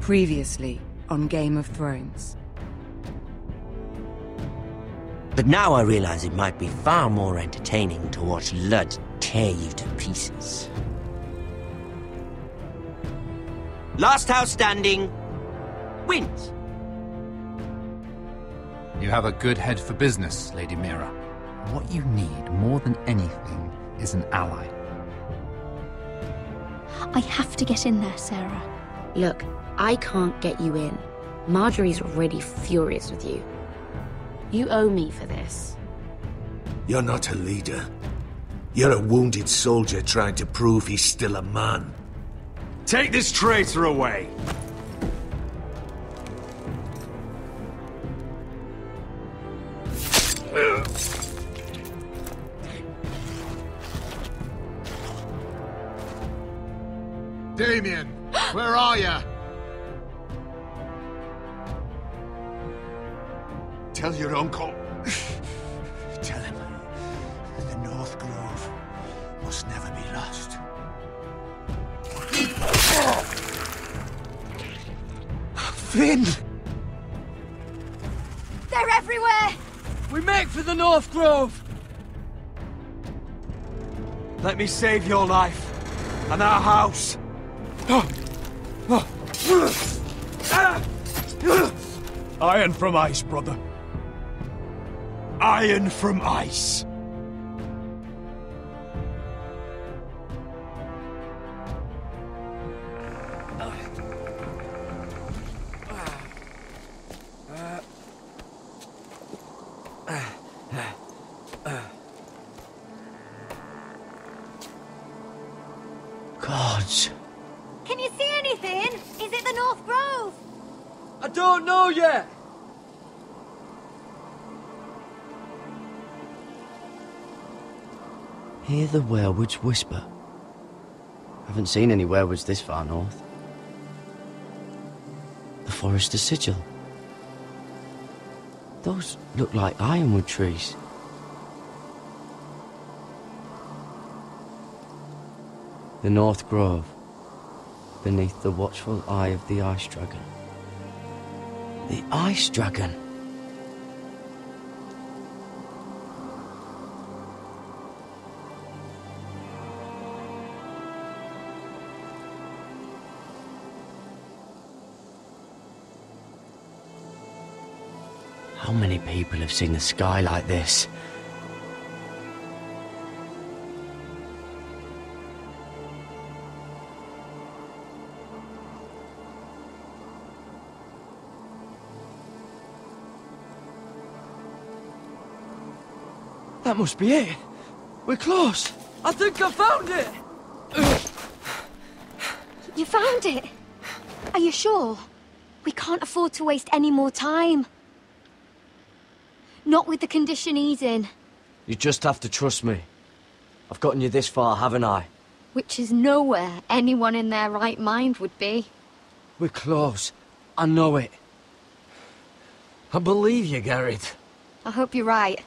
Previously on Game of Thrones. But now I realize it might be far more entertaining to watch Lud tear you to pieces. Last house standing wins. You have a good head for business, Lady Mira. What you need more than anything is an ally. I have to get in there, Sarah. Look, I can't get you in. Marjorie's already furious with you. You owe me for this. You're not a leader. You're a wounded soldier trying to prove he's still a man. Take this traitor away! Damien, where are you? Tell your uncle. Tell him the North Grove must never be lost. Finn! They're everywhere! We make for the North Grove! Let me save your life and our house. Iron from ice, brother. Iron from ice. Gods. Can you see anything? Is it the North Grove? I don't know yet. Hear the werewoods whisper. Haven't seen any werewoods this far north. The Forester's Sigil. Those look like ironwood trees. The North Grove, beneath the watchful eye of the Ice Dragon. The Ice Dragon! How many people have seen the sky like this? That must be it. We're close. I think I found it. You found it? Are you sure? We can't afford to waste any more time. Not with the condition he's in. You just have to trust me. I've gotten you this far, haven't I? Which is nowhere anyone in their right mind would be. We're close. I know it. I believe you, Garrett. I hope you're right.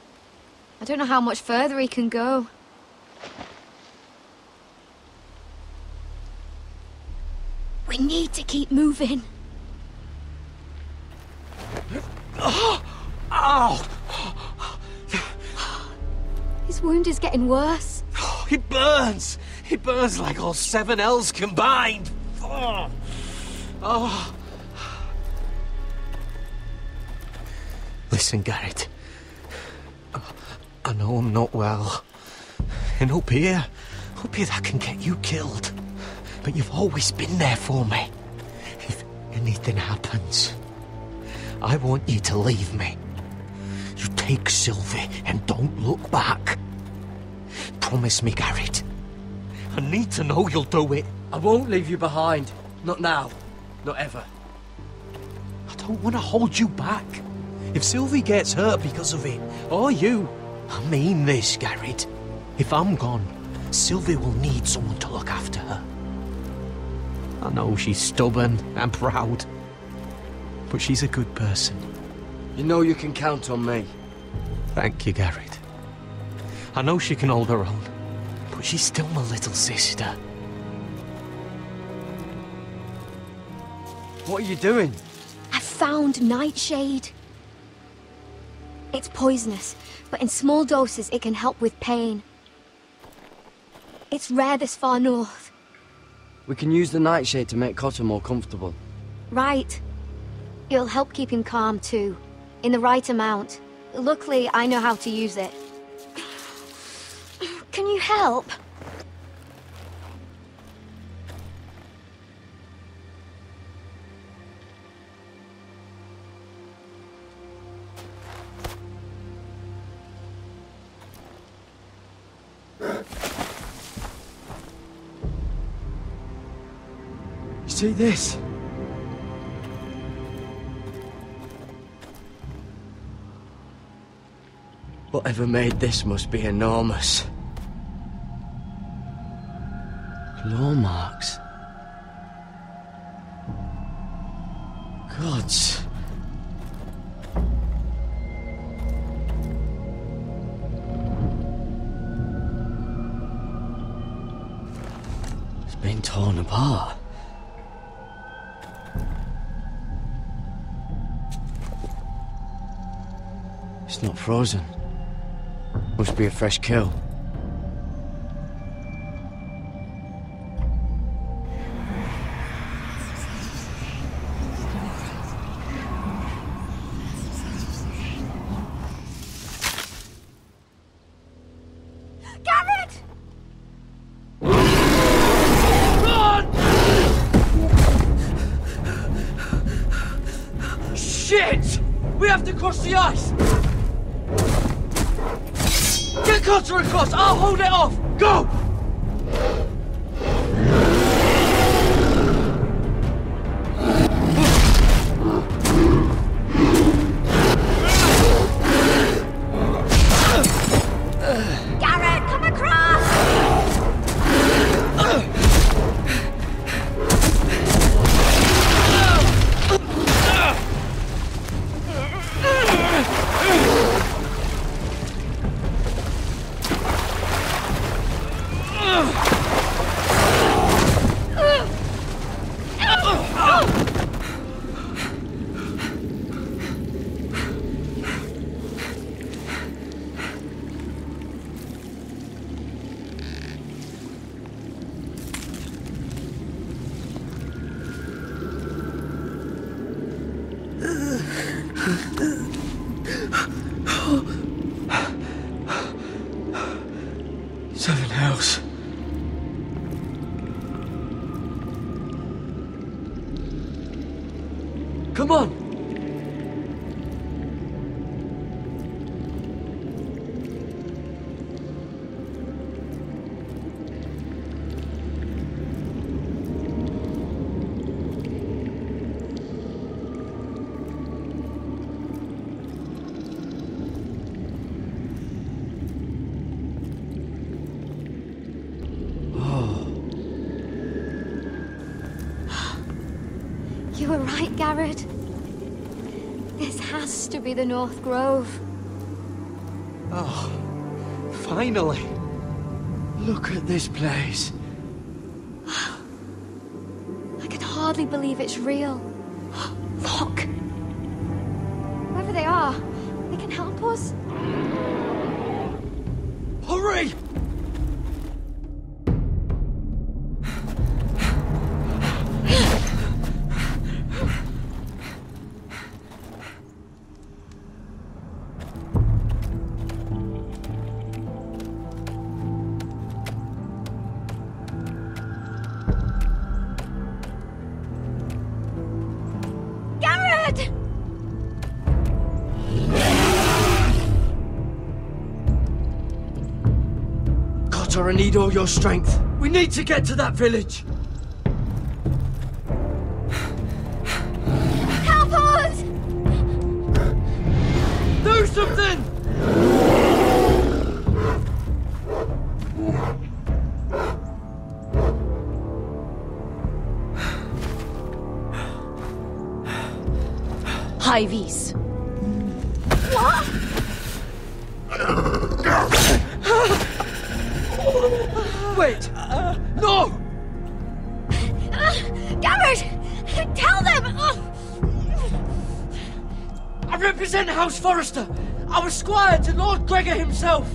I don't know how much further he can go. We need to keep moving. Ow! His wound is getting worse. He burns! He burns like all 7 L's combined! Oh. Listen, Garrett. I know I'm not well. And up here that can get you killed. But you've always been there for me. If anything happens, I want you to leave me. You take Sylvie and don't look back. Promise me, Garrett. I need to know you'll do it. I won't leave you behind. Not now. Not ever. I don't want to hold you back. If Sylvie gets hurt because of it, or you, I mean this, Garrett. If I'm gone, Sylvie will need someone to look after her. I know she's stubborn and proud, but she's a good person. You know you can count on me. Thank you, Garrett. I know she can hold her own, but she's still my little sister. What are you doing? I found nightshade. It's poisonous, but in small doses it can help with pain. It's rare this far north. We can use the nightshade to make Cotter more comfortable. Right. It'll help keep him calm too, in the right amount. Luckily, I know how to use it. Can you help? See this? Whatever made this must be enormous. Claw marks. Gods. It's been torn apart. It's not frozen. Must be a fresh kill. Garrett! Run! Shit! We have to cross the ice! Get Cotter across! I'll hold it off! Go! Garrett, come across! Seven hells. Come on! You were right, Garrett. This has to be the North Grove. Oh, finally. Look at this place. I can hardly believe it's real. Look! Whoever they are, they can help us. Hurry! Garrett! Cotter, I need all your strength. We need to get to that village. Help us! Do something! High vis. What? Wait! No! Garrett! Tell them! represent House Forrester, our squire to Lord Gregor himself.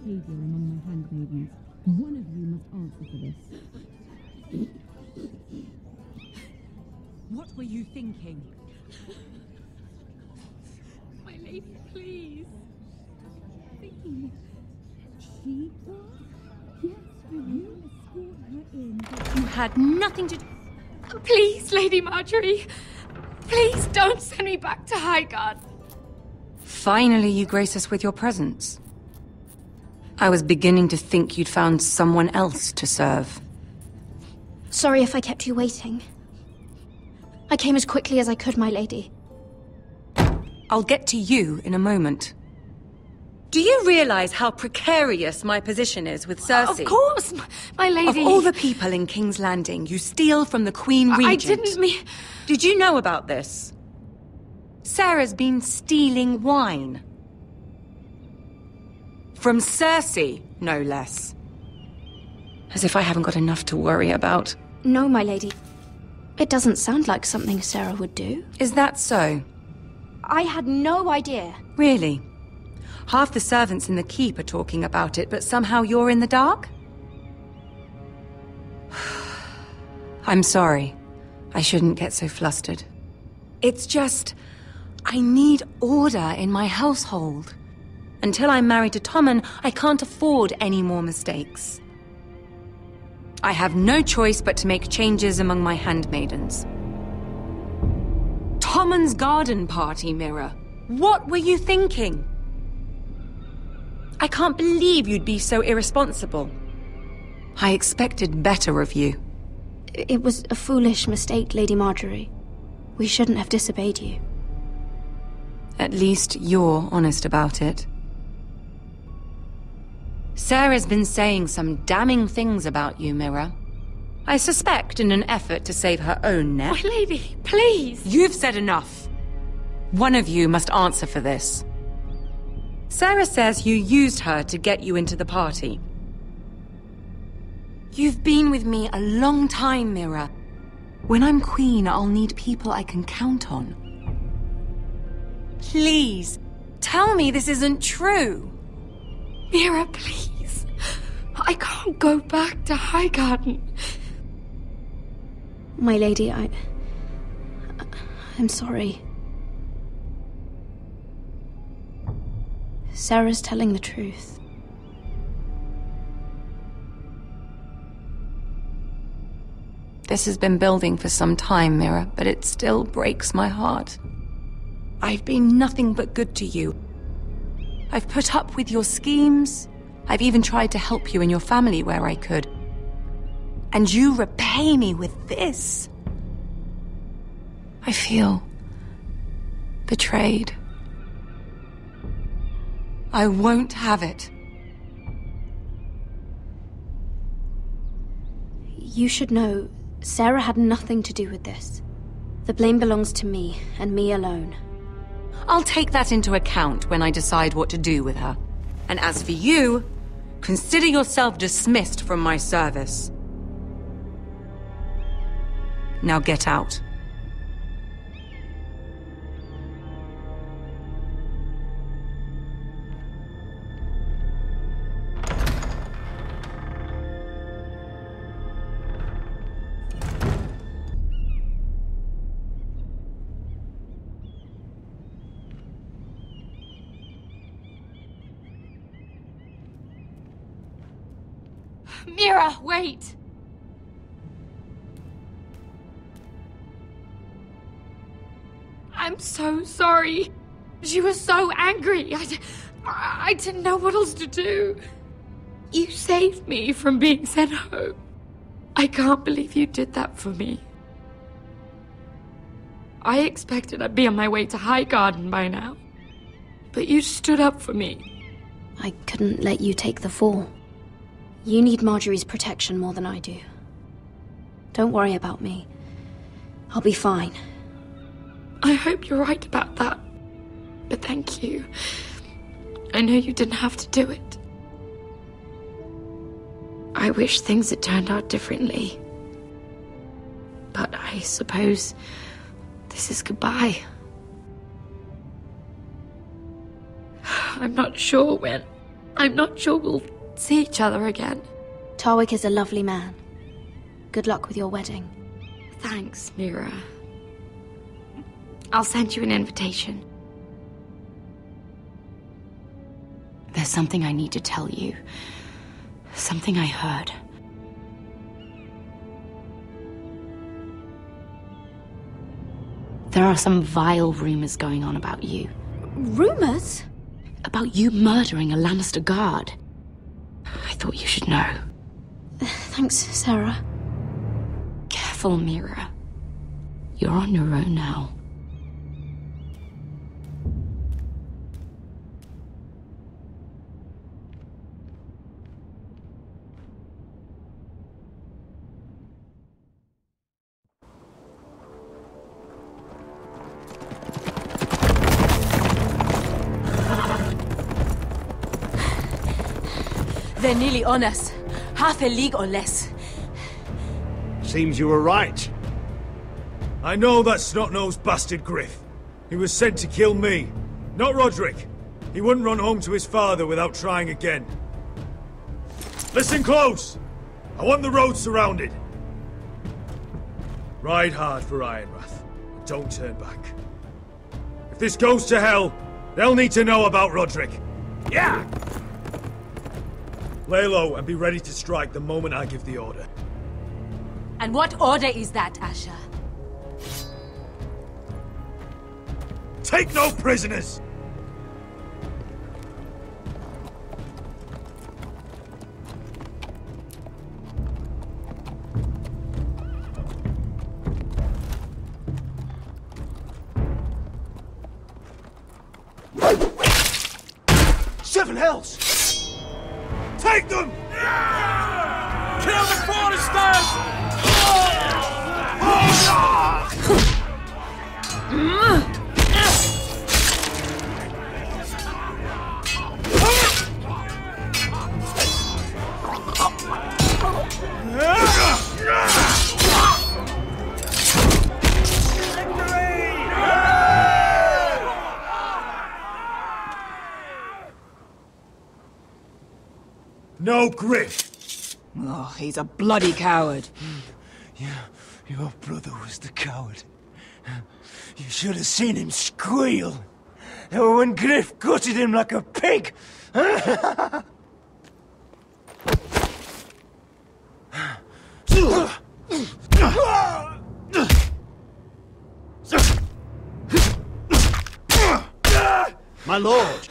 behavior among my handmaidens. One of you must answer for this. What were you thinking? My lady, please. Thinking she was? Yes, will you escort her in? You had nothing to do. Please, Lady Marjorie. Please don't send me back to Highgarden. Finally, you grace us with your presence. I was beginning to think you'd found someone else to serve. Sorry if I kept you waiting. I came as quickly as I could, my lady. I'll get to you in a moment. Do you realize how precarious my position is with Cersei? Of course, my lady. Of all the people in King's Landing, you steal from the Queen Regent. I didn't mean... Did you know about this? Sarah's been stealing wine. From Cersei, no less. As if I haven't got enough to worry about. No, my lady. It doesn't sound like something Sarah would do. Is that so? I had no idea. Really? Half the servants in the keep are talking about it, but somehow you're in the dark? I'm sorry. I shouldn't get so flustered. It's just... I need order in my household. Until I'm married to Tommen, I can't afford any more mistakes. I have no choice but to make changes among my handmaidens. Tommen's garden party, Mira. What were you thinking? I can't believe you'd be so irresponsible. I expected better of you. It was a foolish mistake, Lady Marjorie. We shouldn't have disobeyed you. At least you're honest about it. Sarah's been saying some damning things about you, Mira. I suspect in an effort to save her own neck. My lady, please! You've said enough. One of you must answer for this. Sarah says you used her to get you into the party. You've been with me a long time, Mira. When I'm queen, I'll need people I can count on. Please, tell me this isn't true. Mira, please. I can't go back to Highgarden. My lady, I'm sorry. Sarah's telling the truth. This has been building for some time, Mira, but it still breaks my heart. I've been nothing but good to you. I've put up with your schemes. I've even tried to help you and your family where I could. And you repay me with this. I feel betrayed. I won't have it. You should know, Sarah had nothing to do with this. The blame belongs to me, and me alone. I'll take that into account when I decide what to do with her. And as for you, consider yourself dismissed from my service. Now get out. Mira, wait! I'm so sorry. She was so angry. I didn't know what else to do. You saved me from being sent home. I can't believe you did that for me. I expected I'd be on my way to High Garden by now. But you stood up for me. I couldn't let you take the fall. You need Marjorie's protection more than I do. Don't worry about me. I'll be fine. I hope you're right about that. But thank you. I know you didn't have to do it. I wish things had turned out differently. But I suppose this is goodbye. I'm not sure when. I'm not sure we'll see each other again. Tarwick is a lovely man. Good luck with your wedding. Thanks, Mira. I'll send you an invitation. There's something I need to tell you. Something I heard. There are some vile rumors going on about you. Rumors? About you murdering a Lannister guard. I thought you should know. Thanks, Sarah. Careful, Mira. You're on your own now. They're nearly on us. Half a league or less. Seems you were right. I know that snot-nosed bastard Griff. He was sent to kill me, not Roderick. He wouldn't run home to his father without trying again. Listen close! I want the road surrounded. Ride hard for Ironrath, and don't turn back. If this goes to hell, they'll need to know about Roderick. Yeah! Lay low and be ready to strike the moment I give the order. And what order is that, Asher? Take no prisoners! Seven hells! Take them! Kill the foresters! No Griff! Oh, he's a bloody coward. Your brother was the coward. You should have seen him squeal. When Griff gutted him like a pig. My lord!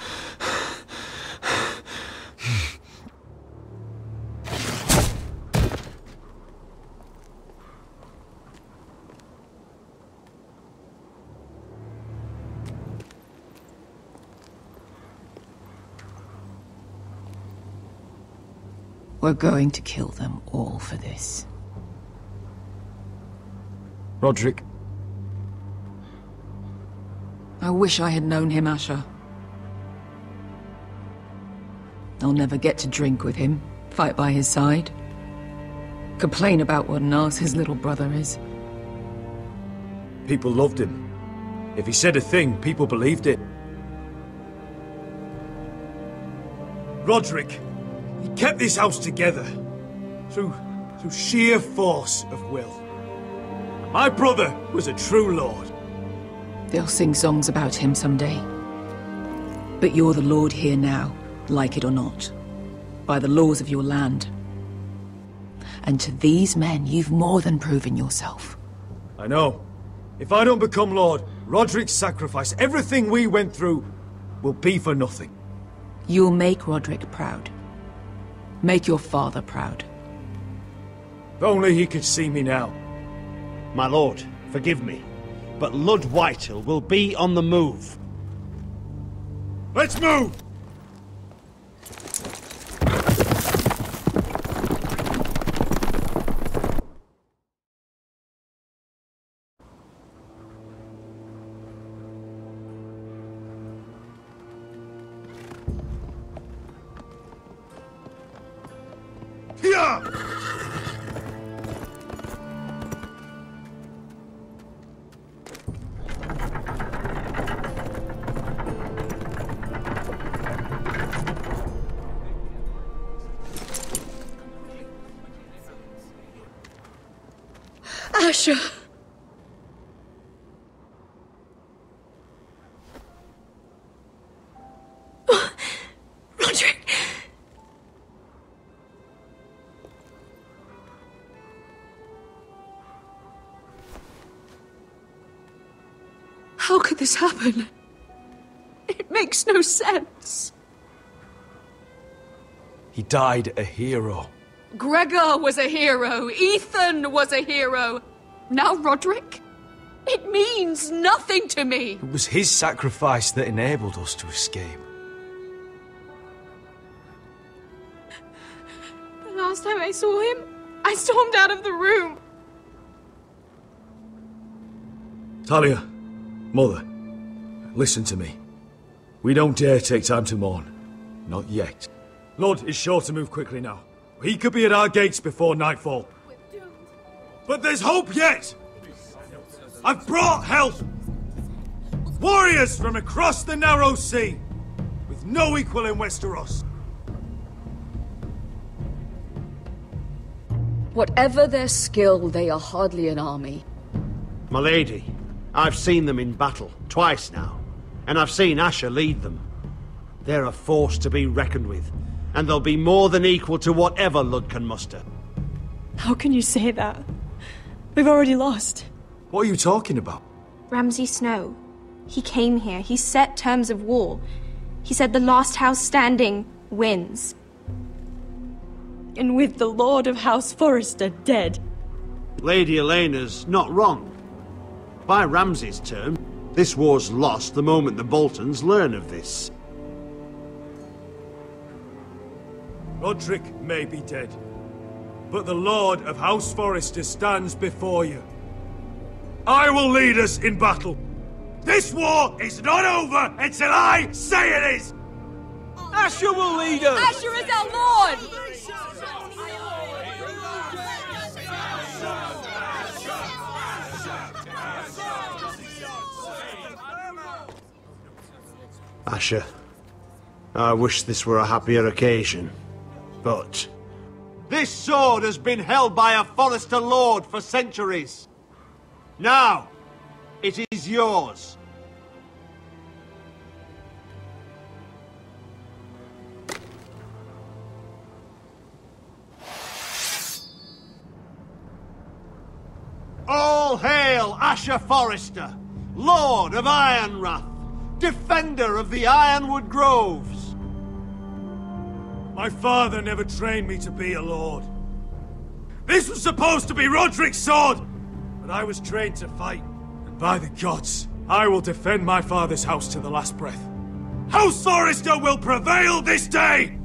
We're going to kill them all for this. Roderick. I wish I had known him, Asher. I'll never get to drink with him, fight by his side, complain about what an arse his little brother is. People loved him. If he said a thing, people believed it. Roderick, he kept this house together through sheer force of will. My brother was a true lord. They'll sing songs about him someday. But you're the lord here now, like it or not, by the laws of your land. And to these men, you've more than proven yourself. I know. If I don't become lord, Roderick's sacrifice, everything we went through, will be for nothing. You'll make Roderick proud. Make your father proud. If only he could see me now. My lord, forgive me, but Lud Whitehill will be on the move. Let's move! Asher! Roderick! How could this happen? It makes no sense. He died a hero. Gregor was a hero. Ethan was a hero. Now Roderick? It means nothing to me. It was his sacrifice that enabled us to escape. The last time I saw him, I stormed out of the room. Talia, Mother, listen to me. We don't dare take time to mourn. Not yet. Lud is sure to move quickly now. He could be at our gates before nightfall. But there's hope yet! I've brought help! Warriors from across the narrow sea, with no equal in Westeros. Whatever their skill, they are hardly an army. My lady, I've seen them in battle, twice now, and I've seen Asher lead them. They're a force to be reckoned with, and they'll be more than equal to whatever Lud can muster. How can you say that? We've already lost. What are you talking about? Ramsay Snow. He came here. He set terms of war. He said the last house standing wins. And with the Lord of House Forrester dead. Lady Elena's not wrong. By Ramsay's term, this war's lost the moment the Boltons learn of this. Roderick may be dead, but the Lord of House Forrester stands before you. I will lead us in battle. This war is not over until I say it is! Asher will lead us! Asher is our Lord! Asher, I wish this were a happier occasion, but... This sword has been held by a Forrester Lord for centuries. Now, it is yours. All hail Asher Forrester, Lord of Ironrath, defender of the Ironwood Groves. My father never trained me to be a lord. This was supposed to be Roderick's sword, but I was trained to fight. And by the gods, I will defend my father's house to the last breath. House Forrester will prevail this day!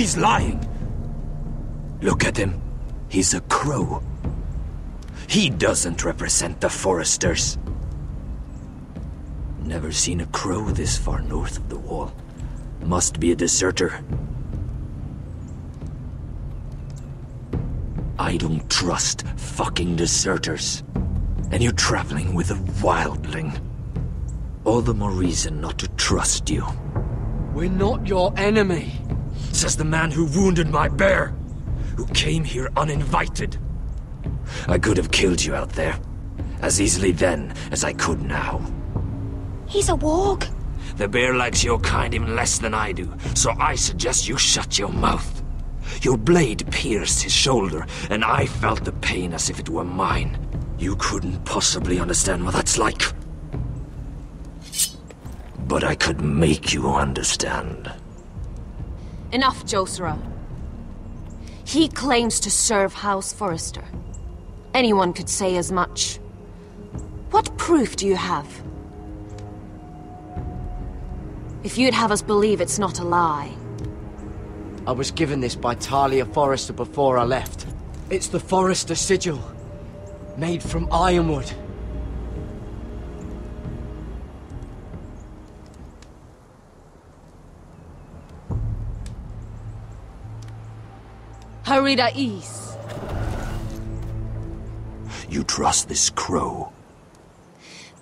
He's lying. Look at him. He's a crow. He doesn't represent the Foresters. Never seen a crow this far north of the wall. Must be a deserter. I don't trust fucking deserters. And you're traveling with a wildling. All the more reason not to trust you. We're not your enemy. Says the man who wounded my bear. Who came here uninvited. I could have killed you out there. As easily then as I could now. He's a warg. The bear likes your kind even less than I do, so I suggest you shut your mouth. Your blade pierced his shoulder, and I felt the pain as if it were mine. You couldn't possibly understand what that's like. But I could make you understand. Enough, Josera. He claims to serve House Forrester. Anyone could say as much. What proof do you have? If you'd have us believe it's not a lie. I was given this by Talia Forrester before I left. It's the Forrester sigil. Made from ironwood. Harida East. You trust this crow?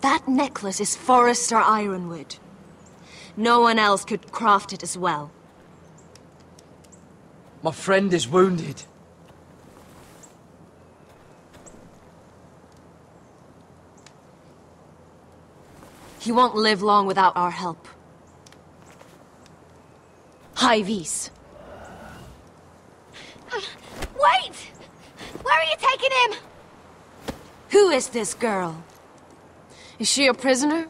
That necklace is Forrester ironwood. No one else could craft it as well. My friend is wounded. He won't live long without our help. Hyvis. Wait! Where are you taking him? Who is this girl? Is she a prisoner?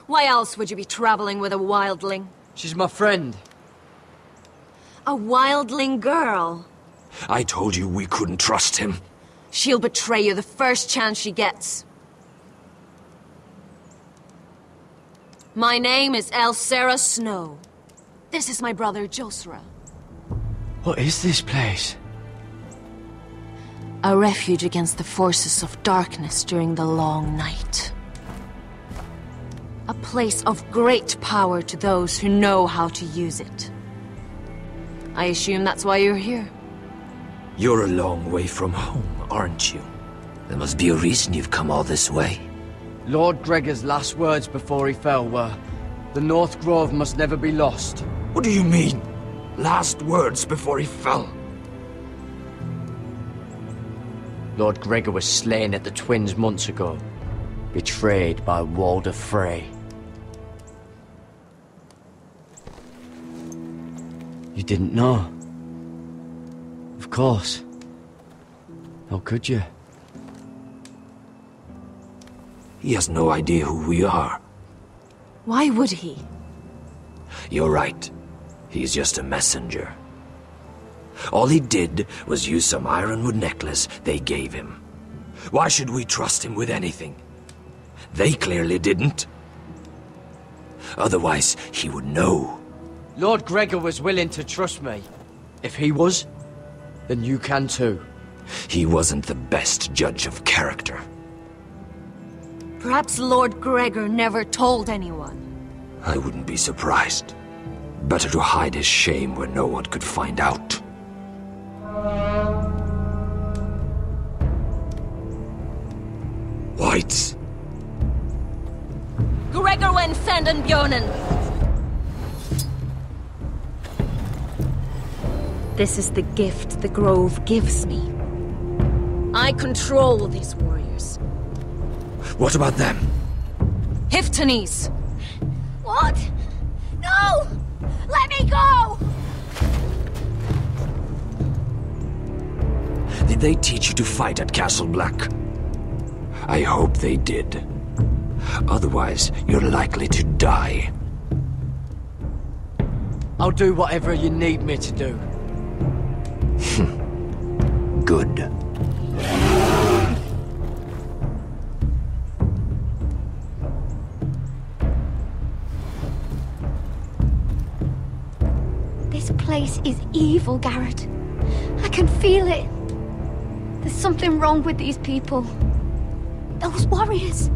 Why else would you be traveling with a wildling? She's my friend. A wildling girl? I told you we couldn't trust him. She'll betray you the first chance she gets. My name is Elsera Snow. This is my brother, Josera. What is this place? A refuge against the forces of darkness during the long night. A place of great power to those who know how to use it. I assume that's why you're here. You're a long way from home, aren't you? There must be a reason you've come all this way. Lord Gregor's last words before he fell were, "The North Grove must never be lost." What do you mean? Last words before he fell? Lord Gregor was slain at the Twins months ago, betrayed by Walder Frey. You didn't know? Of course. How could you? He has no idea who we are. Why would he? You're right. He's just a messenger. All he did was use some ironwood necklace they gave him. Why should we trust him with anything? They clearly didn't. Otherwise, he would know. Lord Gregor was willing to trust me. If he was, then you can too. He wasn't the best judge of character. Perhaps Lord Gregor never told anyone. I wouldn't be surprised. Better to hide his shame where no one could find out. Whites. Gregor wen senden Björnen. This is the gift the Grove gives me. I control these warriors. What about them? Hiftanes. What? No! Let me go! Did they teach you to fight at Castle Black? I hope they did. Otherwise, you're likely to die. I'll do whatever you need me to do. Good. This place is evil, Garrett. I can feel it. There's something wrong with these people. Those warriors.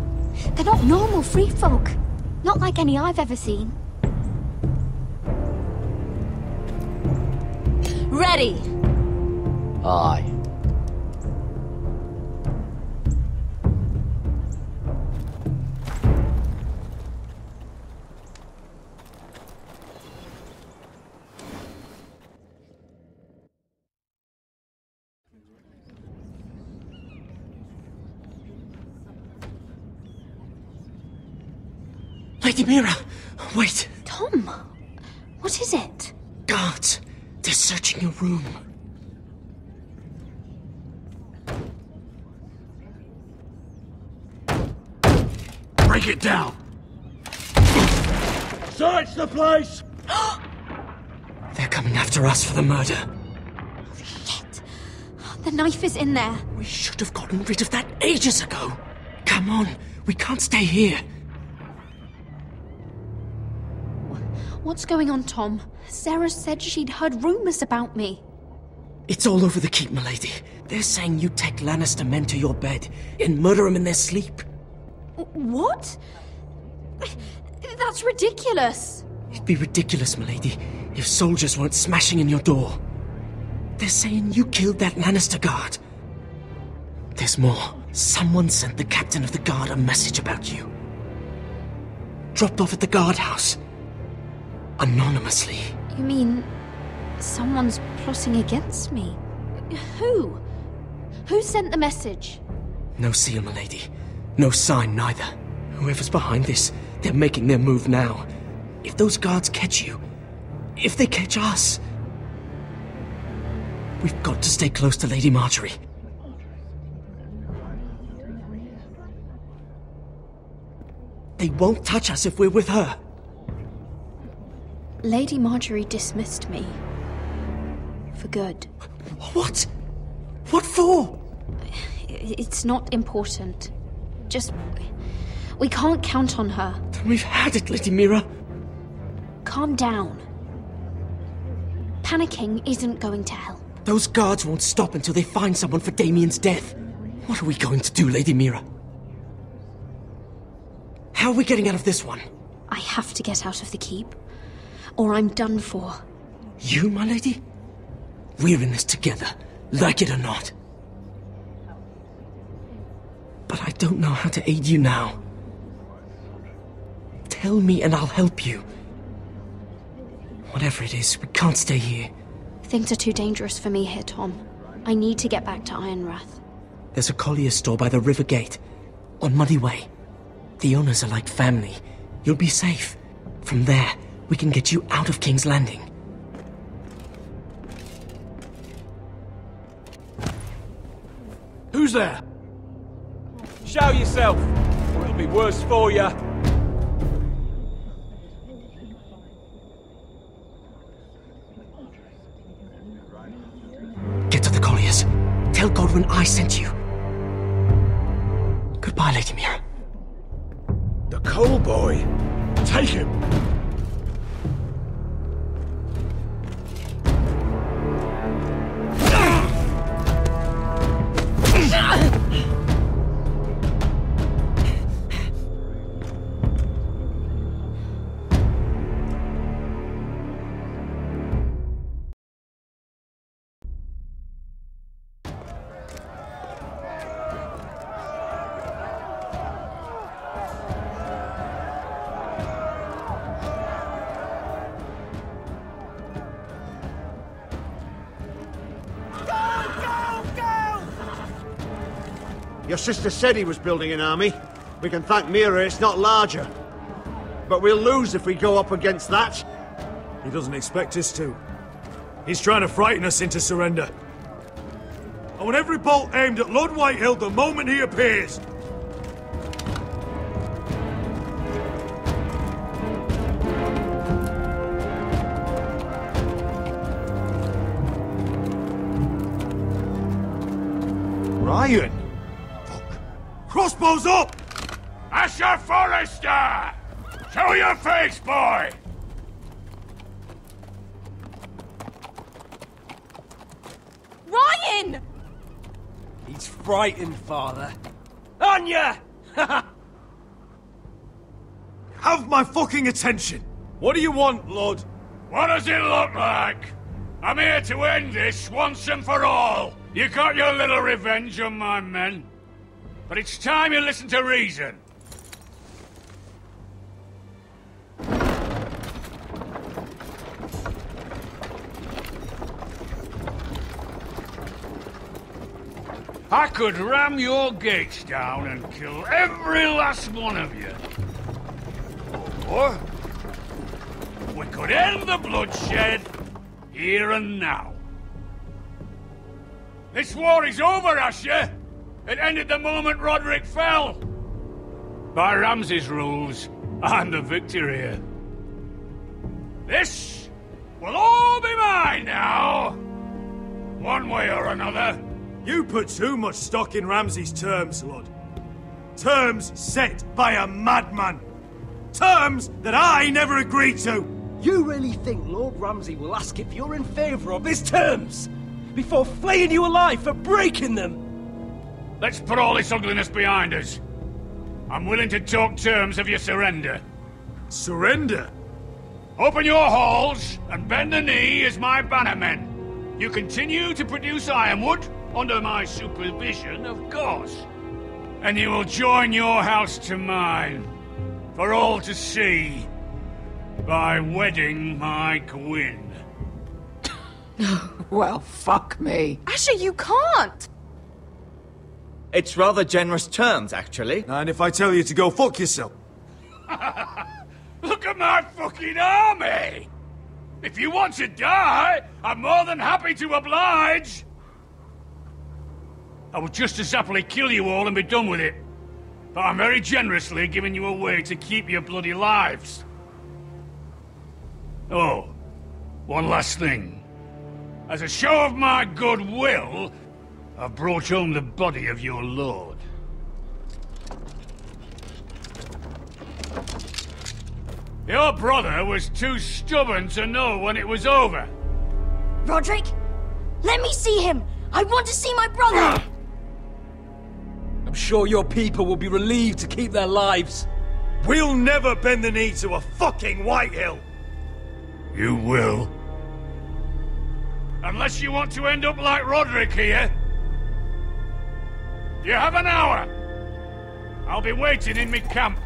They're not normal free folk. Not like any I've ever seen. Ready! Aye. Lady Mira, wait. Tom, what is it? Guards. They're searching your room. Break it down! Search the place! They're coming after us for the murder. Shit. The knife is in there. We should have gotten rid of that ages ago. Come on, we can't stay here. What's going on, Tom? Sarah said she'd heard rumors about me. It's all over the keep, milady. They're saying you take Lannister men to your bed and murder them in their sleep. What? That's ridiculous. It'd be ridiculous, milady, if soldiers weren't smashing in your door. They're saying you killed that Lannister guard. There's more. Someone sent the captain of the guard a message about you. Dropped off at the guardhouse. Anonymously. You mean someone's plotting against me? Who? Who sent the message? No seal, milady. No sign, neither. Whoever's behind this, they're making their move now. If those guards catch you, if they catch us, we've got to stay close to Lady Marjorie. They won't touch us if we're with her. Lady Marjorie dismissed me. For good. What? What for? It's not important. Just... we can't count on her. Then we've had it, Lady Mira. Calm down. Panicking isn't going to help. Those guards won't stop until they find someone for Damien's death. What are we going to do, Lady Mira? How are we getting out of this one? I have to get out of the keep, or I'm done for. You, my lady? We're in this together, like it or not. But I don't know how to aid you now. Tell me and I'll help you. Whatever it is, we can't stay here. Things are too dangerous for me here, Tom. I need to get back to Ironrath. There's a collier's store by the river gate, on Muddy Way. The owners are like family. You'll be safe. From there, we can get you out of King's Landing. Who's there? Show yourself, or it'll be worse for you. Get to the colliers. Tell Godwin I sent you. Goodbye, Lady Mira. The Coal Boy. Take him. Your sister said he was building an army. We can thank Mira it's not larger. But we'll lose if we go up against that. He doesn't expect us to. He's trying to frighten us into surrender. I want every bolt aimed at Lord Whitehill the moment he appears. Ryan! Crossbows up! Asher Forrester! Show your face, boy! Win! He's frightened, Father. Aren't ya? Have my fucking attention! What do you want, Lord? What does it look like? I'm here to end this once and for all. You got your little revenge on my men. But it's time you listen to reason. I could ram your gates down and kill every last one of you. Or we could end the bloodshed here and now. This war is over, Asher. It ended the moment Roderick fell. By Ramsay's rules, I'm the victor here. This will all be mine now. One way or another. You put too much stock in Ramsay's terms, Lord. Terms set by a madman. Terms that I never agreed to. You really think Lord Ramsay will ask if you're in favour of his terms before flaying you alive for breaking them? Let's put all this ugliness behind us. I'm willing to talk terms of your surrender. Surrender? Open your halls and bend the knee as my bannermen. You continue to produce ironwood, under my supervision, of course. And you will join your house to mine, for all to see, by wedding my Gwyn. Well, fuck me. Asher, you can't! It's rather generous terms, actually. And if I tell you to go fuck yourself? Look at my fucking army! If you want to die, I'm more than happy to oblige! I would just as happily kill you all and be done with it. But I'm very generously giving you a way to keep your bloody lives. Oh, one last thing. As a show of my goodwill, I've brought home the body of your lord. Your brother was too stubborn to know when it was over. Roderick, let me see him! I want to see my brother! I'm sure your people will be relieved to keep their lives. We'll never bend the knee to a fucking Whitehill! You will. Unless you want to end up like Roderick here. You have an hour. I'll be waiting in my camp.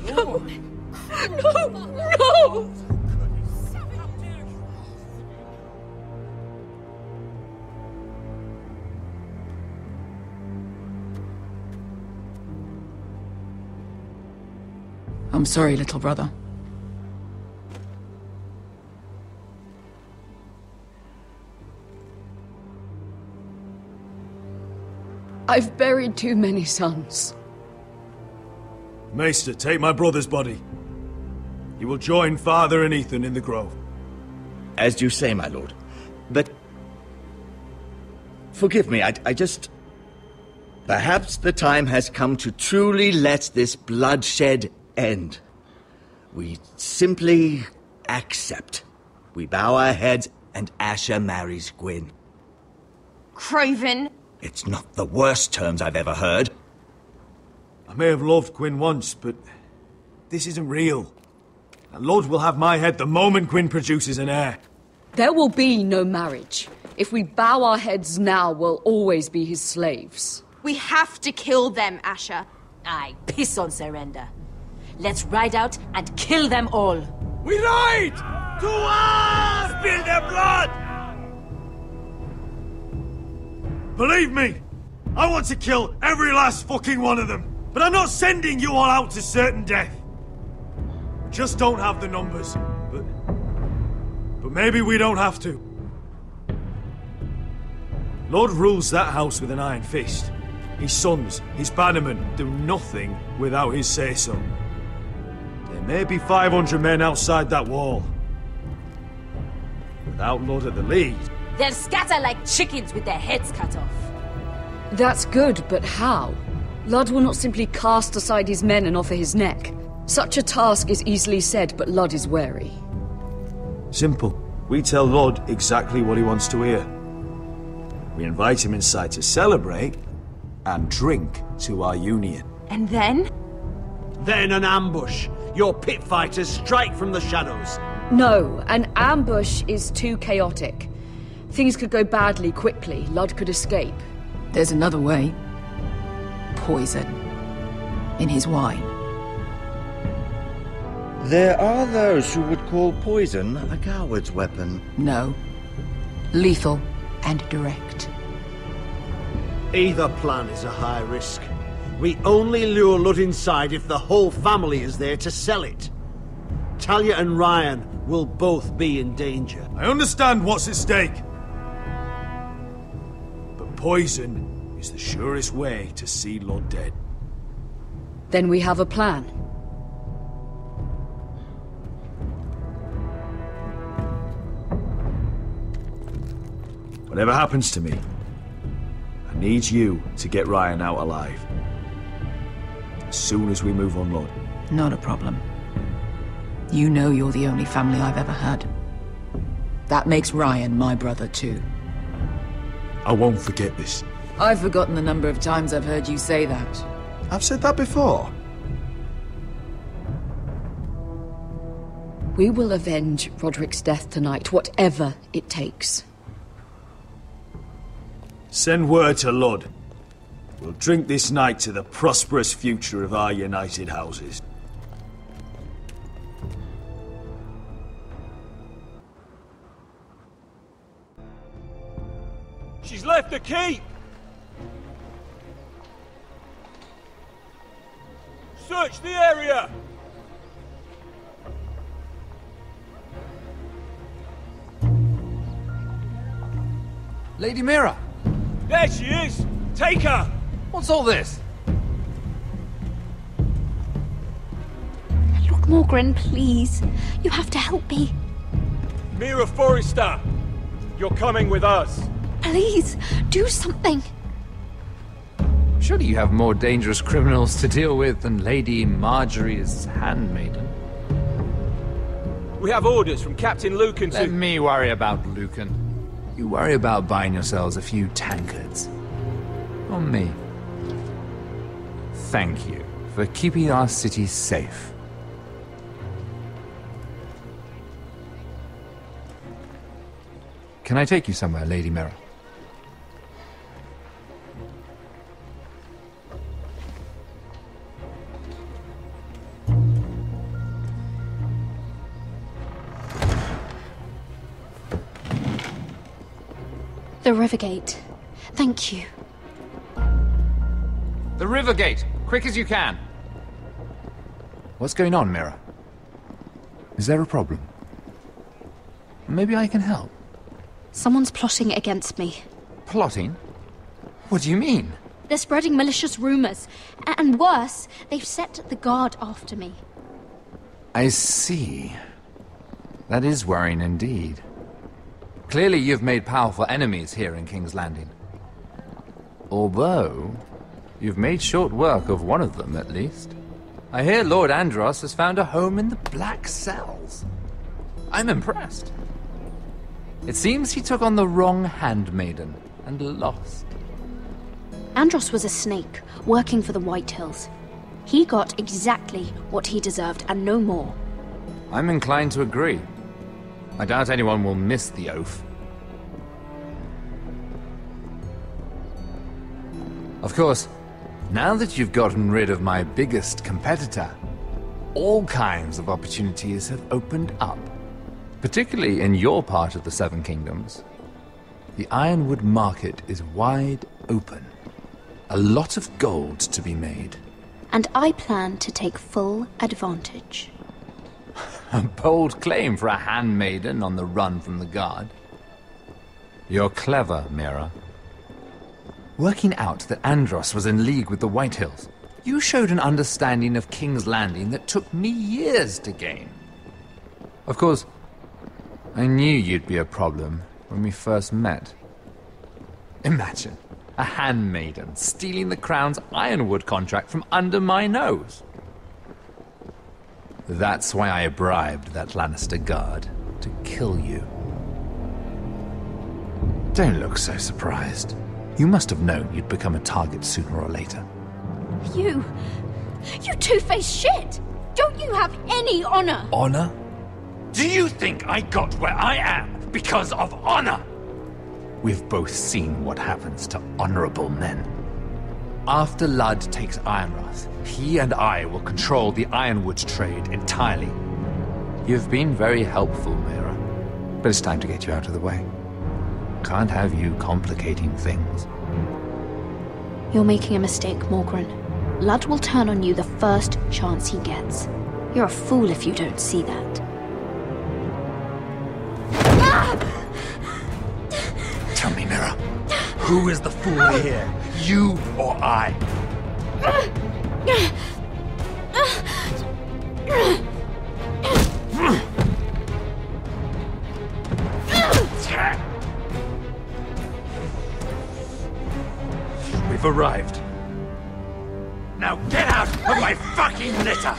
No! I'm sorry, little brother. I've buried too many sons. Maester, take my brother's body. You will join Father and Ethan in the grove. As you say, my lord. But... forgive me, I just... Perhaps the time has come to truly let this bloodshed end. We simply accept. We bow our heads and Asher marries Gwyn. Craven! It's not the worst terms I've ever heard. I may have loved Gwyn once, but this isn't real. And Lord will have my head the moment Gwyn produces an heir. There will be no marriage. If we bow our heads now, we'll always be his slaves. We have to kill them, Asher. Aye, piss on surrender. Let's ride out and kill them all. We ride! To us! Spill their blood! Believe me, I want to kill every last fucking one of them. But I'm not sending you all out to certain death. We just don't have the numbers. But maybe we don't have to. Lord rules that house with an iron fist. His sons, his bannermen, do nothing without his say-so. There may be 500 men outside that wall. Without Lord at the lead... They'll scatter like chickens with their heads cut off. That's good, but how? Ludd will not simply cast aside his men and offer his neck. Such a task is easily said, but Ludd is wary. Simple. We tell Ludd exactly what he wants to hear. We invite him inside to celebrate and drink to our union. And then? Then an ambush. Your pit fighters strike from the shadows. No, an ambush is too chaotic. Things could go badly quickly. Ludd could escape. There's another way. Poison. In his wine. There are those who would call poison a coward's weapon. No. Lethal and direct. Either plan is a high risk. We only lure Ludd inside if the whole family is there to sell it. Talia and Ryan will both be in danger. I understand what's at stake. But poison is the surest way to see Ludd dead. Then we have a plan. Whatever happens to me, I need you to get Ryan out alive. As soon as we move on Ludd. Not a problem. You know you're the only family I've ever had. That makes Ryan my brother too. I won't forget this. I've forgotten the number of times I've heard you say that. I've said that before. We will avenge Roderick's death tonight, whatever it takes. Send word to Ludd. We'll drink this night to the prosperous future of our united houses. She's left the keep! Search the area! Lady Mira! There she is! Take her! What's all this? Look, Morgren, please. You have to help me. Mira Forrester! You're coming with us. Please, do something. Surely you have more dangerous criminals to deal with than Lady Marjorie's handmaiden. We have orders from Captain Lucan to... Let me worry about Lucan. You worry about buying yourselves a few tankards. On me. Thank you for keeping our city safe. Can I take you somewhere, Lady Mira? The Rivergate. Thank you. The Rivergate! Quick as you can! What's going on, Mira? Is there a problem? Maybe I can help. Someone's plotting against me. Plotting? What do you mean? They're spreading malicious rumors. And worse, they've set the guard after me. I see. That is worrying indeed. Clearly you've made powerful enemies here in King's Landing. Although, you've made short work of one of them, at least. I hear Lord Andros has found a home in the Black Cells. I'm impressed. It seems he took on the wrong handmaiden and lost. Andros was a snake, working for the White Hills. He got exactly what he deserved, and no more. I'm inclined to agree. I doubt anyone will miss the oath. Of course, now that you've gotten rid of my biggest competitor, all kinds of opportunities have opened up. Particularly in your part of the Seven Kingdoms. The Ironwood market is wide open. A lot of gold to be made. And I plan to take full advantage. A bold claim for a handmaiden on the run from the guard. You're clever, Mira. Working out that Andros was in league with the Whitehills, you showed an understanding of King's Landing that took me years to gain. Of course, I knew you'd be a problem when we first met. Imagine a handmaiden stealing the Crown's Ironwood contract from under my nose. That's why I bribed that Lannister guard to kill you. Don't look so surprised. You must have known you'd become a target sooner or later. You two-faced shit! Don't you have any honor? Honor? Do you think I got where I am because of honor? We've both seen what happens to honorable men. After Ludd takes Ironrath, he and I will control the Ironwood trade entirely. You've been very helpful, Mira, but it's time to get you out of the way. Can't have you complicating things. You're making a mistake, Morgryn. Ludd will turn on you the first chance he gets. You're a fool if you don't see that. Tell me, Mira, who is the fool here? You or I? We've arrived. Now get out of my fucking litter!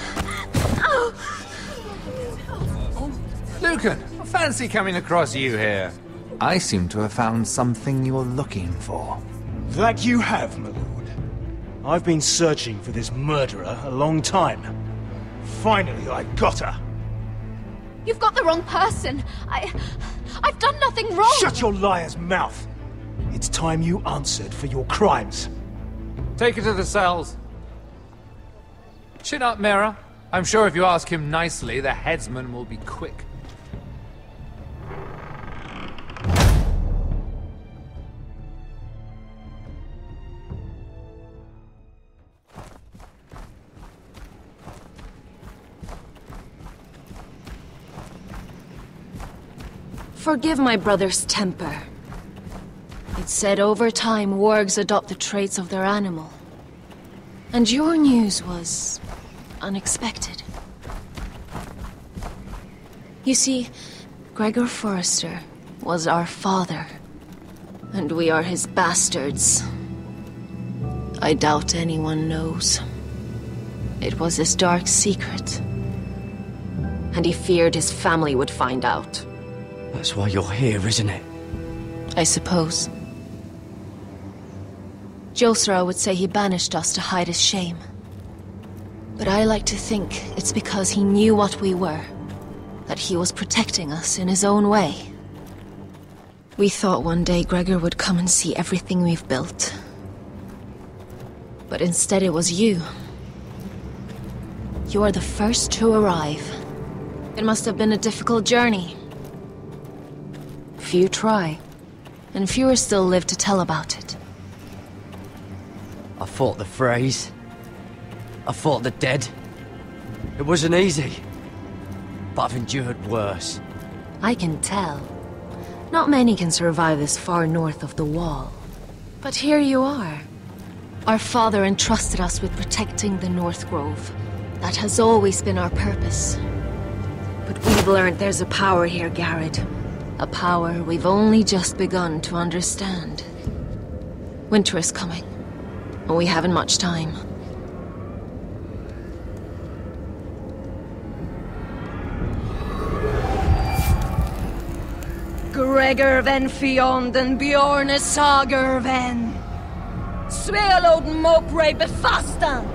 Lucan, fancy coming across you here. I seem to have found something you're looking for. That you have, my lord. I've been searching for this murderer a long time. Finally, I got her. You've got the wrong person. I've done nothing wrong. Shut your liar's mouth. It's time you answered for your crimes. Take her to the cells. Chin up, Mira. I'm sure if you ask him nicely, the headsman will be quick. Forgive my brother's temper. It's said over time wargs adopt the traits of their animal. And your news was unexpected. You see, Gregor Forrester was our father, and we are his bastards. I doubt anyone knows. It was his dark secret, and he feared his family would find out. That's why you're here, isn't it? I suppose. Josra would say he banished us to hide his shame. But I like to think it's because he knew what we were, that he was protecting us in his own way. We thought one day Gregor would come and see everything we've built. But instead it was you. You are the first to arrive. It must have been a difficult journey. Few try, and fewer still live to tell about it. I fought the Freys. I fought the dead. It wasn't easy, but I've endured worse. I can tell. Not many can survive this far north of the Wall. But here you are. Our father entrusted us with protecting the North Grove. That has always been our purpose. But we've learned there's a power here, Garrett. A power we've only just begun to understand. Winter is coming, and we haven't much time. Gregor ven Fionn den Bjorne Sager ven. Svealoden Mopre befastan.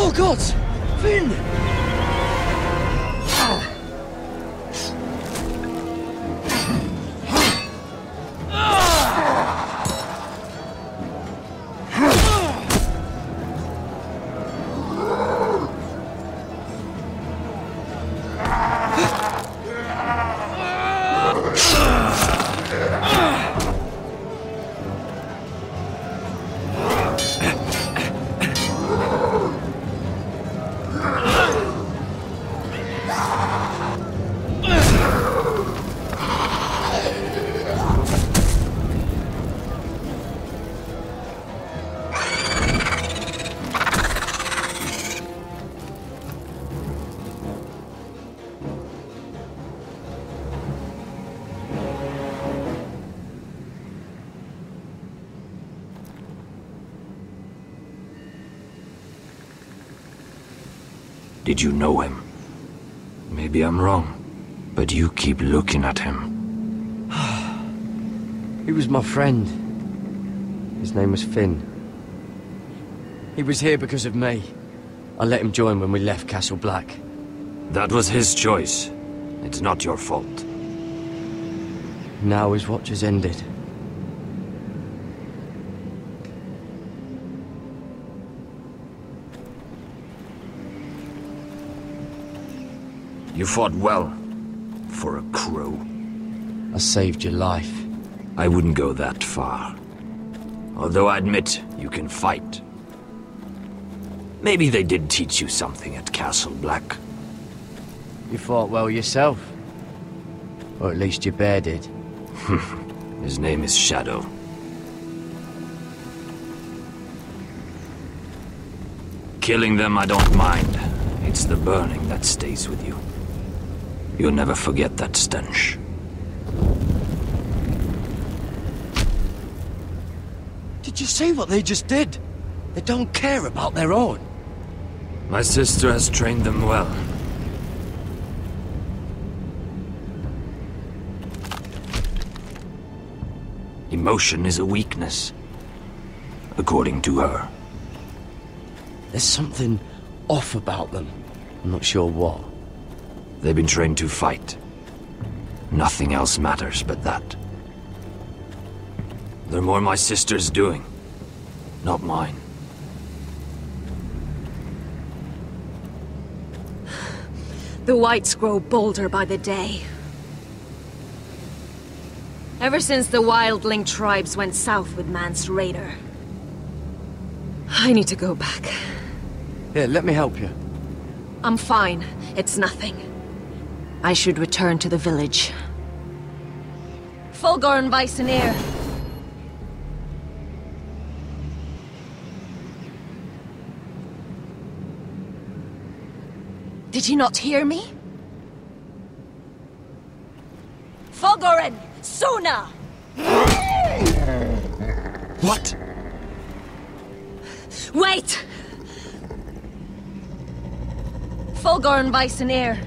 Oh God! Finn! Did you know him? Maybe I'm wrong, but you keep looking at him. He was my friend. His name was Finn. He was here because of me. I let him join when we left Castle Black. That was his choice. It's not your fault. Now his watch has ended. You fought well, for a crow. I saved your life. I wouldn't go that far. Although I admit, you can fight. Maybe they did teach you something at Castle Black. You fought well yourself. Or at least your bear did. His name is Shadow. Killing them I don't mind. It's the burning that stays with you. You'll never forget that stench. Did you see what they just did? They don't care about their own. My sister has trained them well. Emotion is a weakness, according to her. There's something off about them. I'm not sure what. They've been trained to fight. Nothing else matters but that. They're more my sister's doing, not mine. The Whites grow bolder by the day. Ever since the wildling tribes went south with Mance Raider. I need to go back. Here, let me help you. I'm fine. It's nothing. I should return to the village. Fulgur and Vysenir. Did you not hear me? Fulgur, Suna! What? Wait! Fulgur and Vysenir.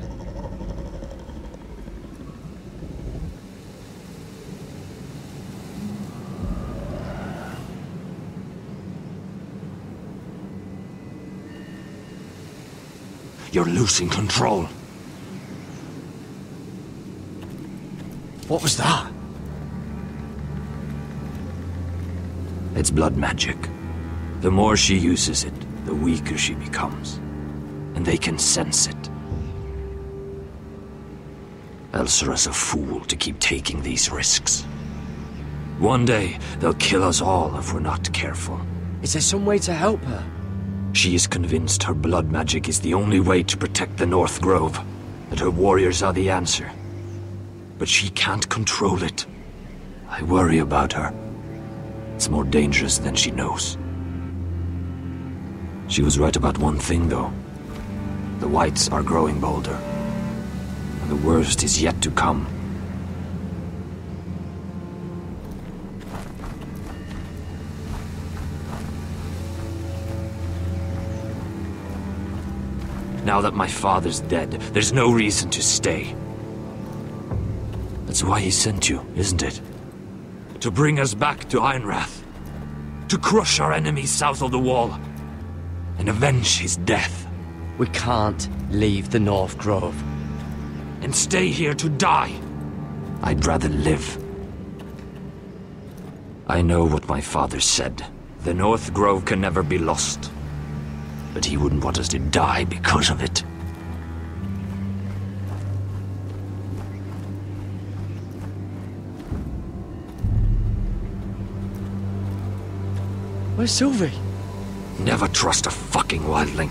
You're losing control. What was that? It's blood magic. The more she uses it, the weaker she becomes. And they can sense it. Elsera's a fool to keep taking these risks. One day, they'll kill us all if we're not careful. Is there some way to help her? She is convinced her blood magic is the only way to protect the North Grove, that her warriors are the answer. But she can't control it. I worry about her. It's more dangerous than she knows. She was right about one thing, though. The Whites are growing bolder. And the worst is yet to come. Now that my father's dead, there's no reason to stay. That's why he sent you, isn't it? To bring us back to Ironrath. To crush our enemies south of the Wall. and avenge his death. We can't leave the North Grove. And stay here to die. I'd rather live. I know what my father said. The North Grove can never be lost. But he wouldn't want us to die because of it. Where's Sylvie? Never trust a fucking wildling.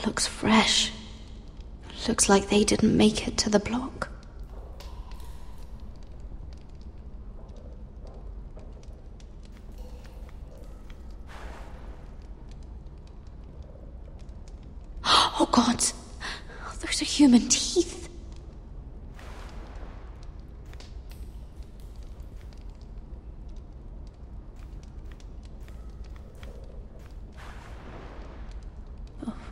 Looks fresh. Looks like they didn't make it to the block. Oh God! Those are human teeth.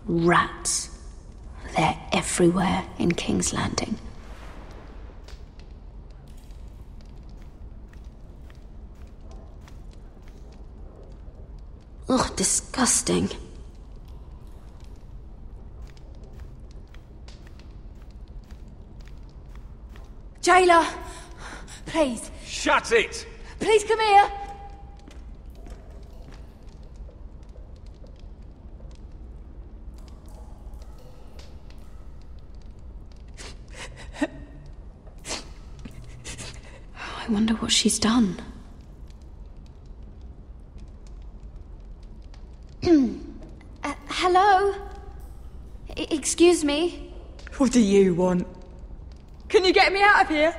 Rats. They're everywhere in King's Landing. Ugh, disgusting. Jailer! Please. Shut it! Please come here! I wonder what she's done. Hello? Excuse me? What do you want? Can you get me out of here?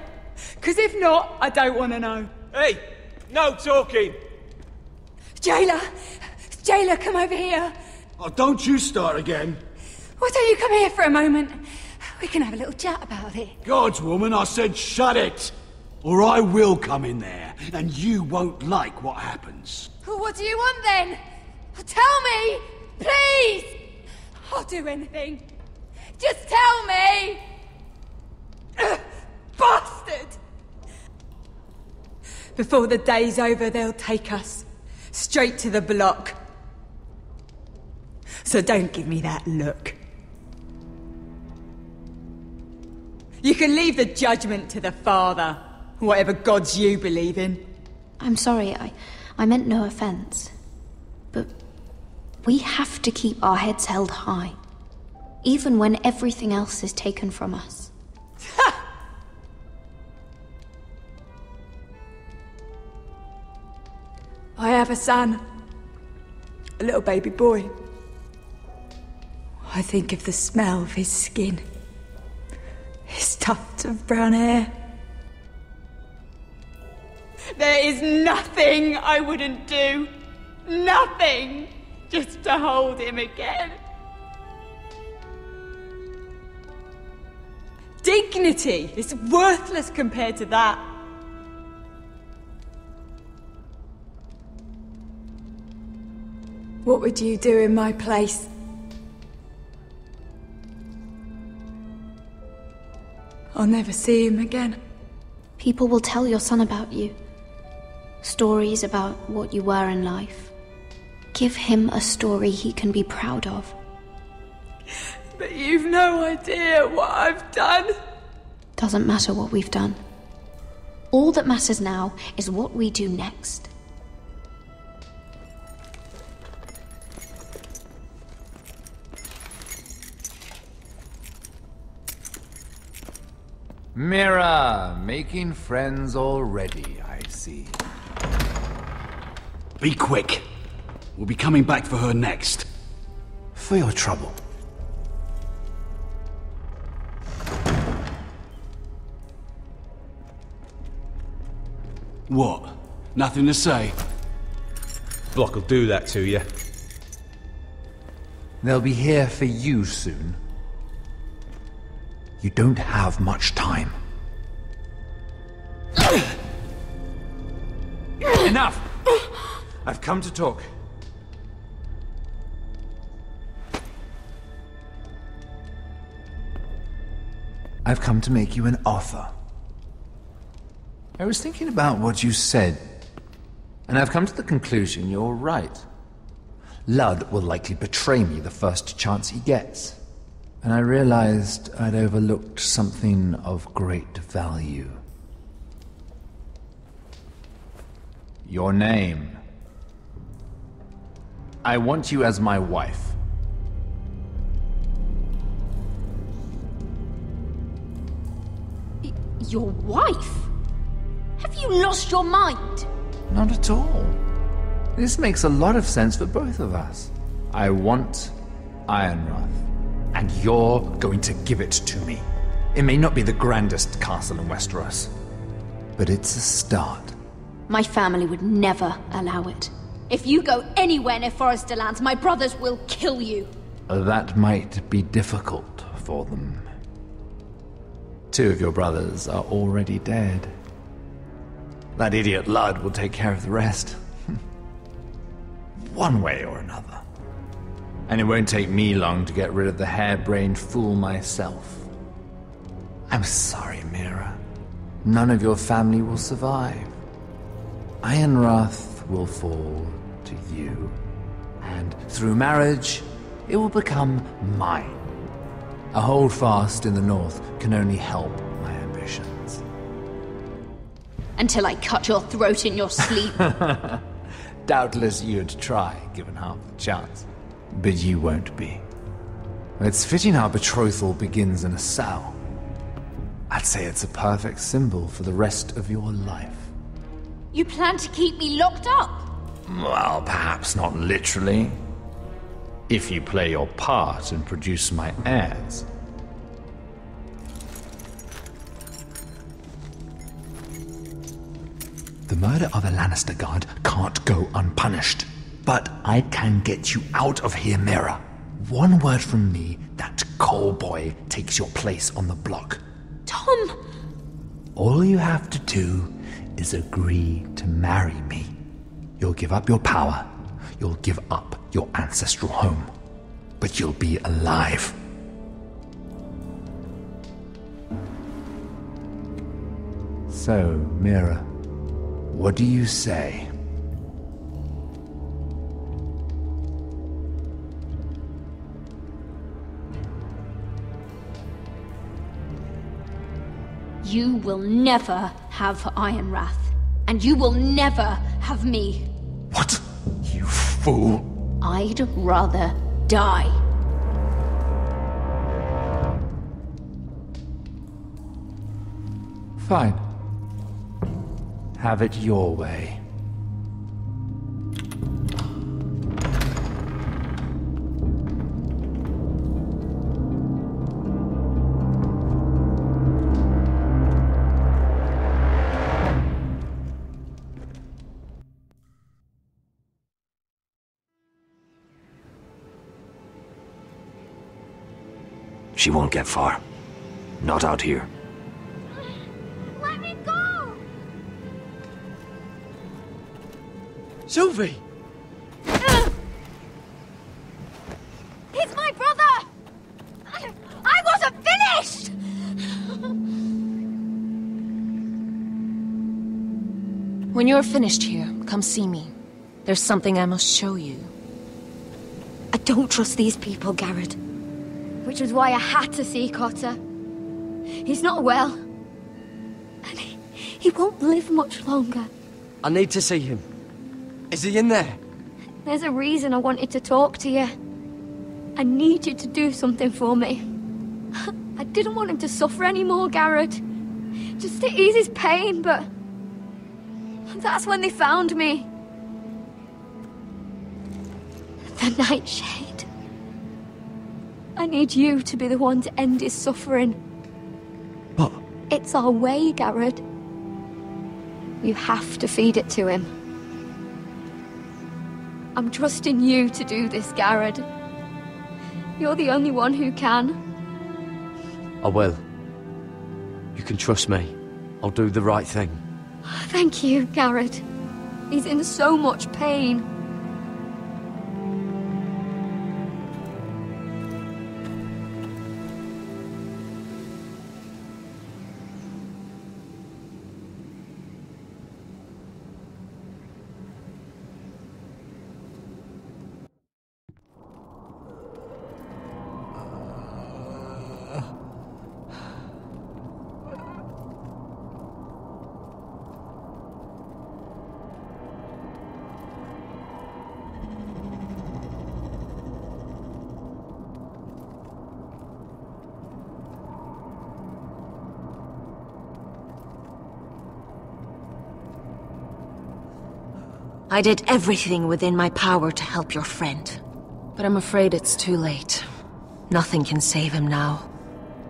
Because if not, I don't want to know. Hey! No talking! Jailer! Jailer, come over here! Oh, don't you start again. Why don't you come here for a moment? We can have a little chat about it. God's woman, I said shut it! Or I will come in there, and you won't like what happens. Well, what do you want then? Tell me! Please! I'll do anything. Just tell me! Bastard! Before the day's over, they'll take us straight to the block. So don't give me that look. You can leave the judgment to the Father, whatever gods you believe in. I'm sorry, I meant no offense. But we have to keep our heads held high, even when everything else is taken from us. I have a son. A little baby boy. I think of the smell of his skin. His tufts of brown hair. There is nothing I wouldn't do. Nothing! Just to hold him again. Dignity is worthless compared to that. What would you do in my place? I'll never see him again. People will tell your son about you. Stories about what you were in life. Give him a story he can be proud of. But you've no idea what I've done. Doesn't matter what we've done. All that matters now is what we do next. Mira, making friends already, I see. Be quick. We'll be coming back for her next. For your trouble. What? Nothing to say? Block will do that to you. They'll be here for you soon. You don't have much time. Enough! I've come to talk. I've come to make you an offer. I was thinking about what you said, and I've come to the conclusion you're right. Ludd will likely betray me the first chance he gets. And I realized I'd overlooked something of great value. Your name. I want you as my wife. Your wife? Have you lost your mind? Not at all. This makes a lot of sense for both of us. I want Ironrath, and you're going to give it to me. It may not be the grandest castle in Westeros, but it's a start. My family would never allow it. If you go anywhere near Forrester lands, my brothers will kill you. That might be difficult for them. 2 of your brothers are already dead. That idiot Ludd will take care of the rest. One way or another. And it won't take me long to get rid of the harebrained fool myself. I'm sorry, Mira. None of your family will survive. Ironrath will fall to you. And through marriage, it will become mine. A holdfast in the north can only help my ambitions. Until I cut your throat in your sleep. Doubtless you'd try, given half the chance. But you won't be. It's fitting our betrothal begins in a cell. I'd say it's a perfect symbol for the rest of your life. You plan to keep me locked up? Well, perhaps not literally. If you play your part and produce my heirs. The murder of a Lannister guard can't go unpunished. But I can get you out of here, Mira. One word from me, that coal boy takes your place on the block. Tom! All you have to do is agree to marry me. You'll give up your power. You'll give up your ancestral home. But you'll be alive. So, Mira, what do you say? You will never have Ironrath. And you will never have me. What? You fool. I'd rather die. Fine. Have it your way. She won't get far. Not out here. Let me go! Sylvie! He's my brother! I wasn't finished! When you're finished here, come see me. There's something I must show you. I don't trust these people, Garrett. Which was why I had to see Cotter. He's not well. And he won't live much longer. I need to see him. Is he in there? There's a reason I wanted to talk to you. I need you to do something for me. I didn't want him to suffer anymore, Garrett. Just to ease his pain, but... that's when they found me. The Nightshade. I need you to be the one to end his suffering. But... it's our way, Garrett. You have to feed it to him. I'm trusting you to do this, Garrett. You're the only one who can. I will. You can trust me. I'll do the right thing. Thank you, Garrett. He's in so much pain. I did everything within my power to help your friend. But I'm afraid it's too late. Nothing can save him now.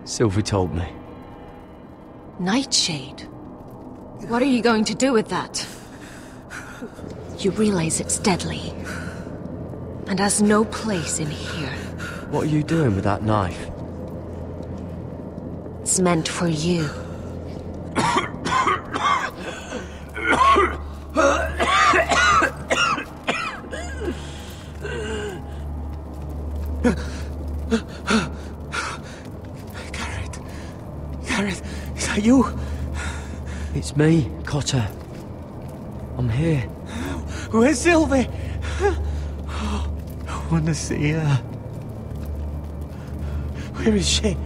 Sylvie told me. Nightshade? What are you going to do with that? You realize it's deadly. And has no place in here. What are you doing with that knife? It's meant for you. Garrett, is that you? It's me, Cotter. I'm here. Where's Sylvie? Oh, I want to see her. Where is she?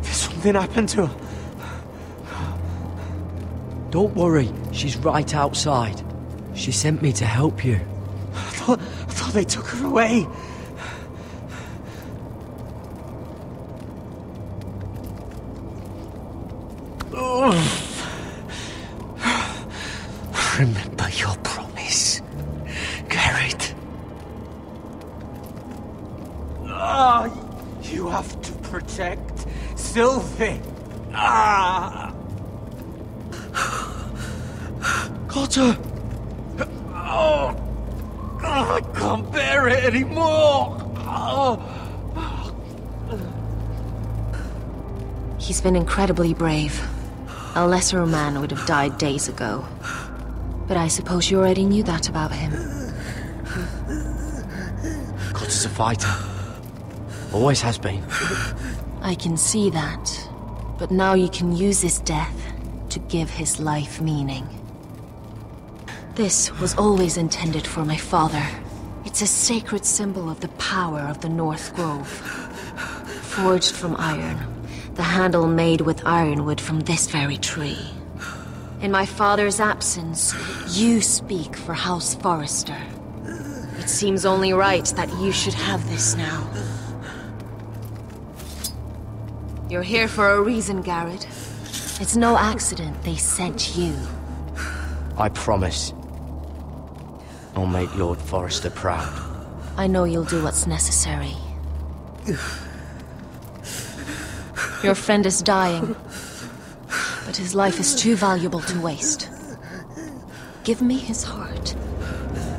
Did something happen to her? Don't worry, she's right outside. She sent me to help you. I thought they took her away. Remember your promise, Garrett. You have to protect Sylvie. Cotter! I can't bear it anymore. He's been incredibly brave. A lesser man would have died days ago. But I suppose you already knew that about him. Cotter's a fighter. Always has been. I can see that. But now you can use his death to give his life meaning. This was always intended for my father. It's a sacred symbol of the power of the North Grove. Forged from iron, the handle made with ironwood from this very tree. In my father's absence, you speak for House Forrester. It seems only right that you should have this now. You're here for a reason, Garrett. It's no accident they sent you. I promise. I'll make Lord Forrester proud. I know you'll do what's necessary. Your friend is dying. But his life is too valuable to waste. Give me his heart.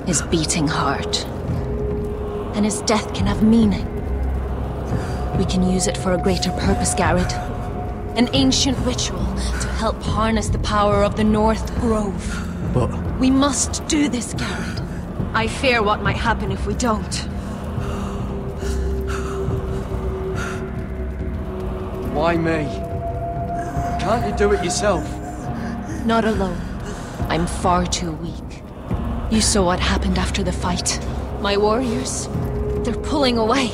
His beating heart. And his death can have meaning. We can use it for a greater purpose, Garrett. An ancient ritual to help harness the power of the North Grove. But... we must do this, Garrett. I fear what might happen if we don't. Why me? Can't you do it yourself? Not alone. I'm far too weak. You saw what happened after the fight. My warriors, they're pulling away.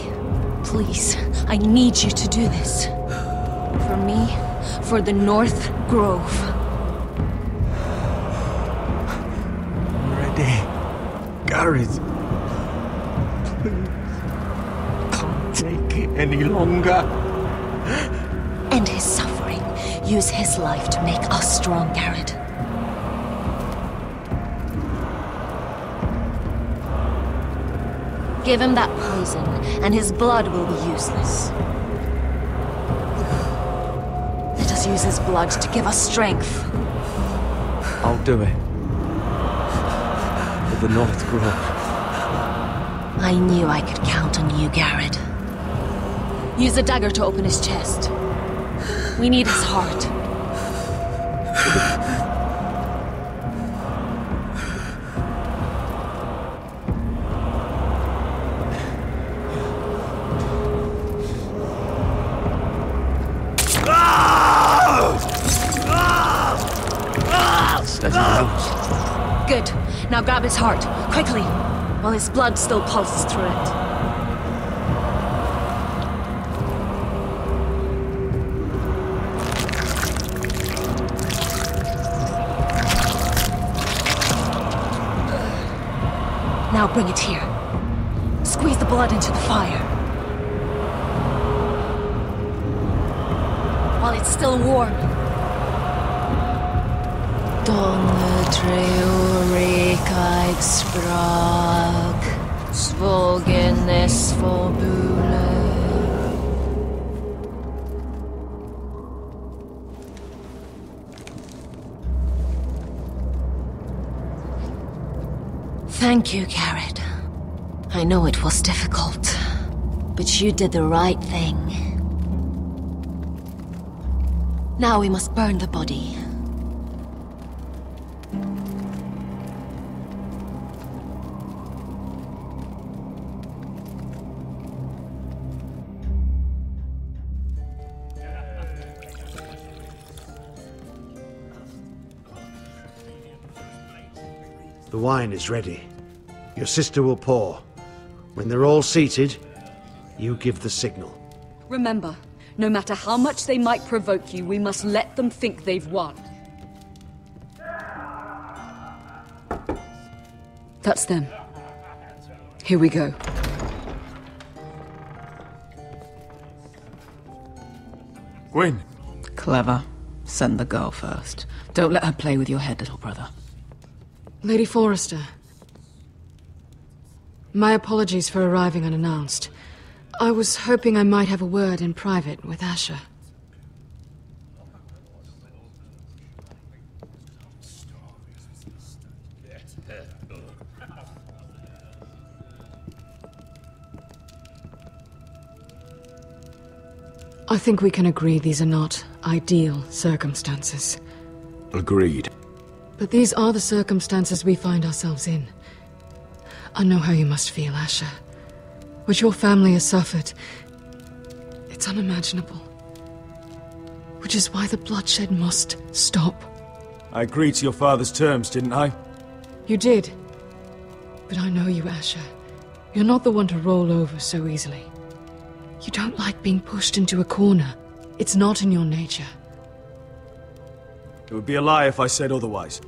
Please, I need you to do this. For me, for the North Grove. I'm ready. Garrett. Please. Can't take it any longer. End his suffering. Use his life to make us strong, Garrett. Give him that poison, and his blood will be useless. Let us use his blood to give us strength. I'll do it. For the North Grove. I knew I could count on you, Garrett. Use the dagger to open his chest. We need his heart. Steady now. Good. Now grab his heart, quickly, while his blood still pulses through it. Now bring it here. Squeeze the blood into the fire. While it's still warm. Donne treurigheid sprak, svogenes forbule. Thank you, Garrett. I know it was difficult, but you did the right thing. Now we must burn the body. The wine is ready. Your sister will pour. When they're all seated, you give the signal. Remember, no matter how much they might provoke you, we must let them think they've won. That's them. Here we go. Gwyn. Clever. Send the girl first. Don't let her play with your head, little brother. Lady Forrester. My apologies for arriving unannounced. I was hoping I might have a word in private with Asher. I think we can agree these are not ideal circumstances. Agreed. But these are the circumstances we find ourselves in. I know how you must feel, Asher. What your family has suffered, it's unimaginable. Which is why the bloodshed must stop. I agreed to your father's terms, didn't I? You did. But I know you, Asher. You're not the one to roll over so easily. You don't like being pushed into a corner. It's not in your nature. It would be a lie if I said otherwise.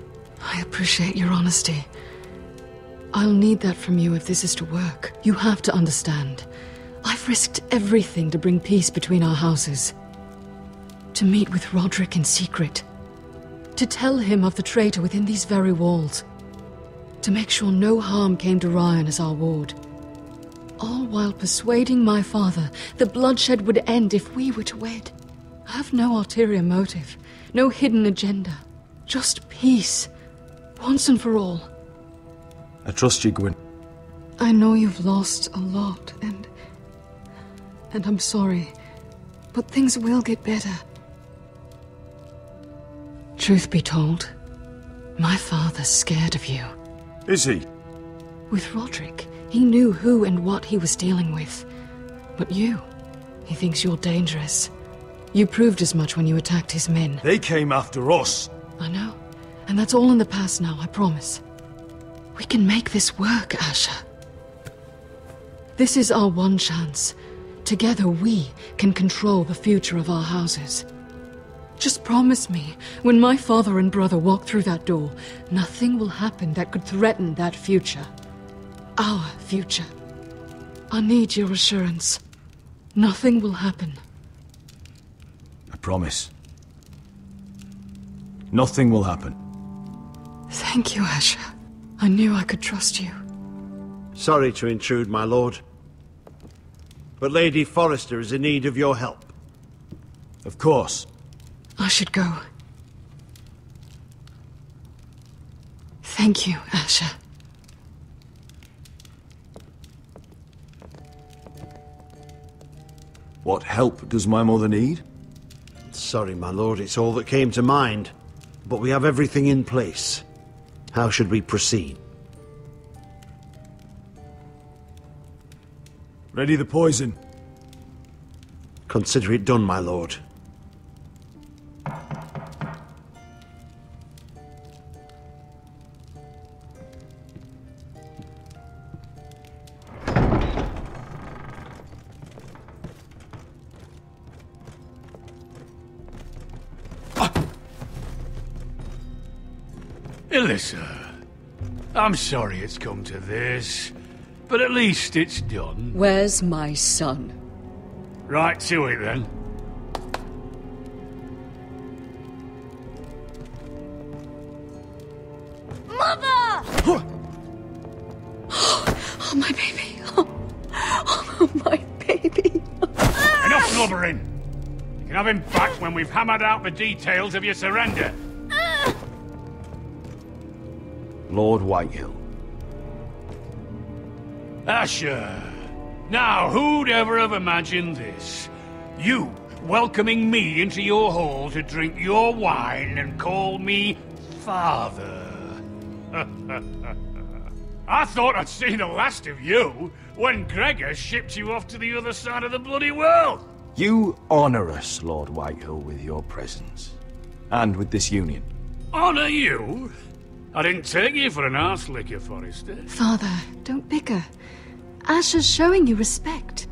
I appreciate your honesty. I'll need that from you if this is to work. You have to understand. I've risked everything to bring peace between our houses. To meet with Roderick in secret. To tell him of the traitor within these very walls. To make sure no harm came to Ryan as our ward. All while persuading my father the bloodshed would end if we were to wed. I have no ulterior motive, no hidden agenda. Just peace, once and for all. I trust you, Gwyn. I know you've lost a lot, and I'm sorry, but things will get better. Truth be told, my father's scared of you. Is he? With Roderick, he knew who and what he was dealing with. But you, he thinks you're dangerous. You proved as much when you attacked his men. They came after us. I know, and that's all in the past now, I promise. We can make this work, Asher. This is our one chance. Together we can control the future of our houses. Just promise me, when my father and brother walk through that door, nothing will happen that could threaten that future. Our future. I need your assurance. Nothing will happen. I promise. Nothing will happen. Thank you, Asher. I knew I could trust you. Sorry to intrude, my lord. But Lady Forrester is in need of your help. Of course. I should go. Thank you, Asher. What help does my mother need? Sorry, my lord, it's all that came to mind. But we have everything in place. How should we proceed? Ready the poison. Consider it done, my lord. Alyssa, I'm sorry it's come to this, but at least it's done. Where's my son? Right to it then. Mother! Oh, my baby. Oh, my baby. Enough blubbering! You can have him back when we've hammered out the details of your surrender. Lord Whitehill. Asher. Now, who'd ever have imagined this? You welcoming me into your hall to drink your wine and call me father. I thought I'd seen the last of you when Gregor shipped you off to the other side of the bloody world. You honor us, Lord Whitehill, with your presence. And with this union. Honor you? I didn't take you for an arse licker, Forrester. Father, don't bicker. Asher's showing you respect.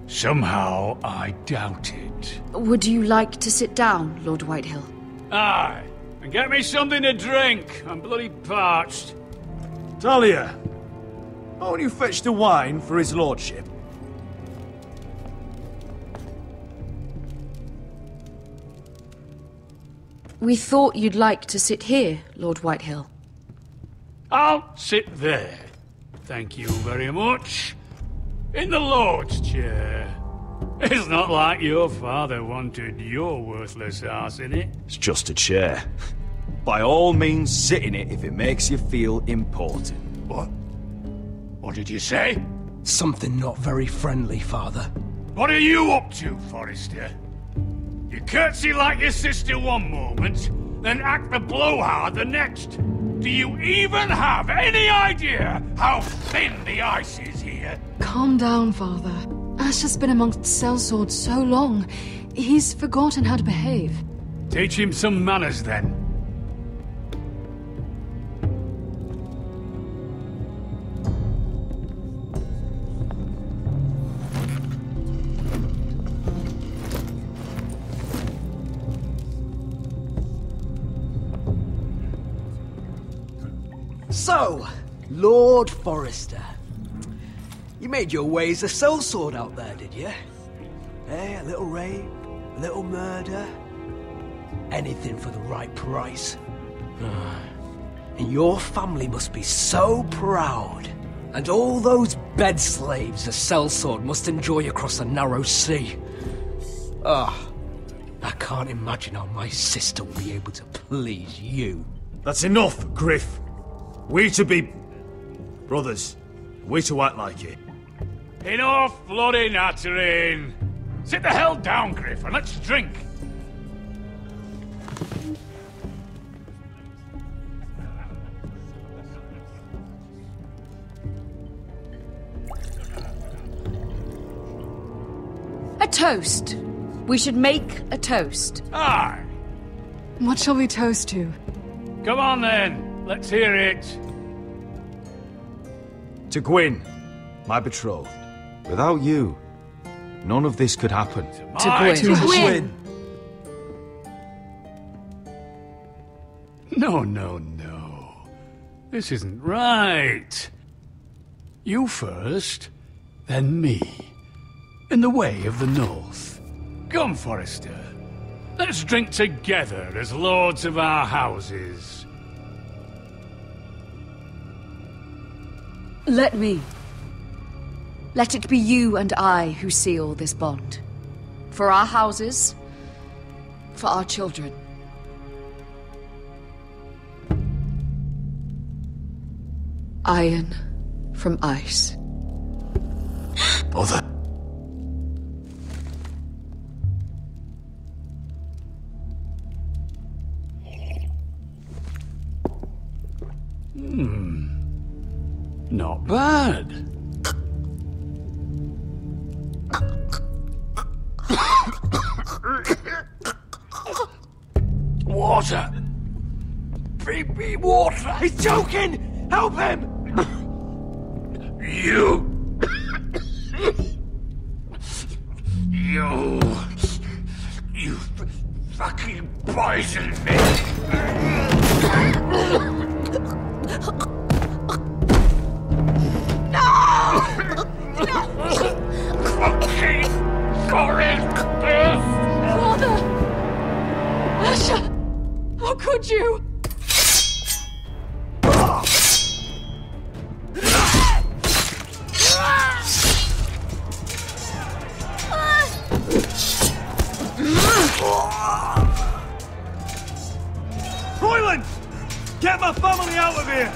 Somehow I doubt it. Would you like to sit down, Lord Whitehill? Aye, and get me something to drink. I'm bloody parched. Talia, won't you fetch the wine for his lordship? We thought you'd like to sit here, Lord Whitehill. I'll sit there. Thank you very much. In the Lord's chair. It's not like your father wanted your worthless ass in it. It's just a chair. By all means, sit in it if it makes you feel important. What? What did you say? Something not very friendly, Father. What are you up to, Forrester? You curtsy like your sister one moment, then act the blowhard the next. Do you even have any idea how thin the ice is here? Calm down, Father. Asher's been amongst sellswords so long, he's forgotten how to behave. Teach him some manners, then. So, Lord Forrester. You made your way as a sellsword out there, did you? Eh, a little rape, a little murder. Anything for the right price. And your family must be so proud. And all those bed slaves a sellsword must enjoy across the narrow sea. I can't imagine how my sister will be able to please you. That's enough, Griff. We to be brothers. We to act like it. Enough bloody nattering. Sit the hell down, Griff, and let's drink. A toast. We should make a toast. Aye. What shall we toast to? Come on then. Let's hear it. To Gwyn, my betrothed. Without you, none of this could happen. To Gwyn. No. This isn't right. You first, then me. In the way of the North. Come, Forrester. Let's drink together as lords of our houses. Let me. Let it be you and I who seal this bond. For our houses, for our children. Iron from ice. Mother. Not bad. Water! Bring me water! He's choking! Help him! You fucking poisoned me! Fucking Forrest! Father! Asher! How could you? Royland! Get my family out of here!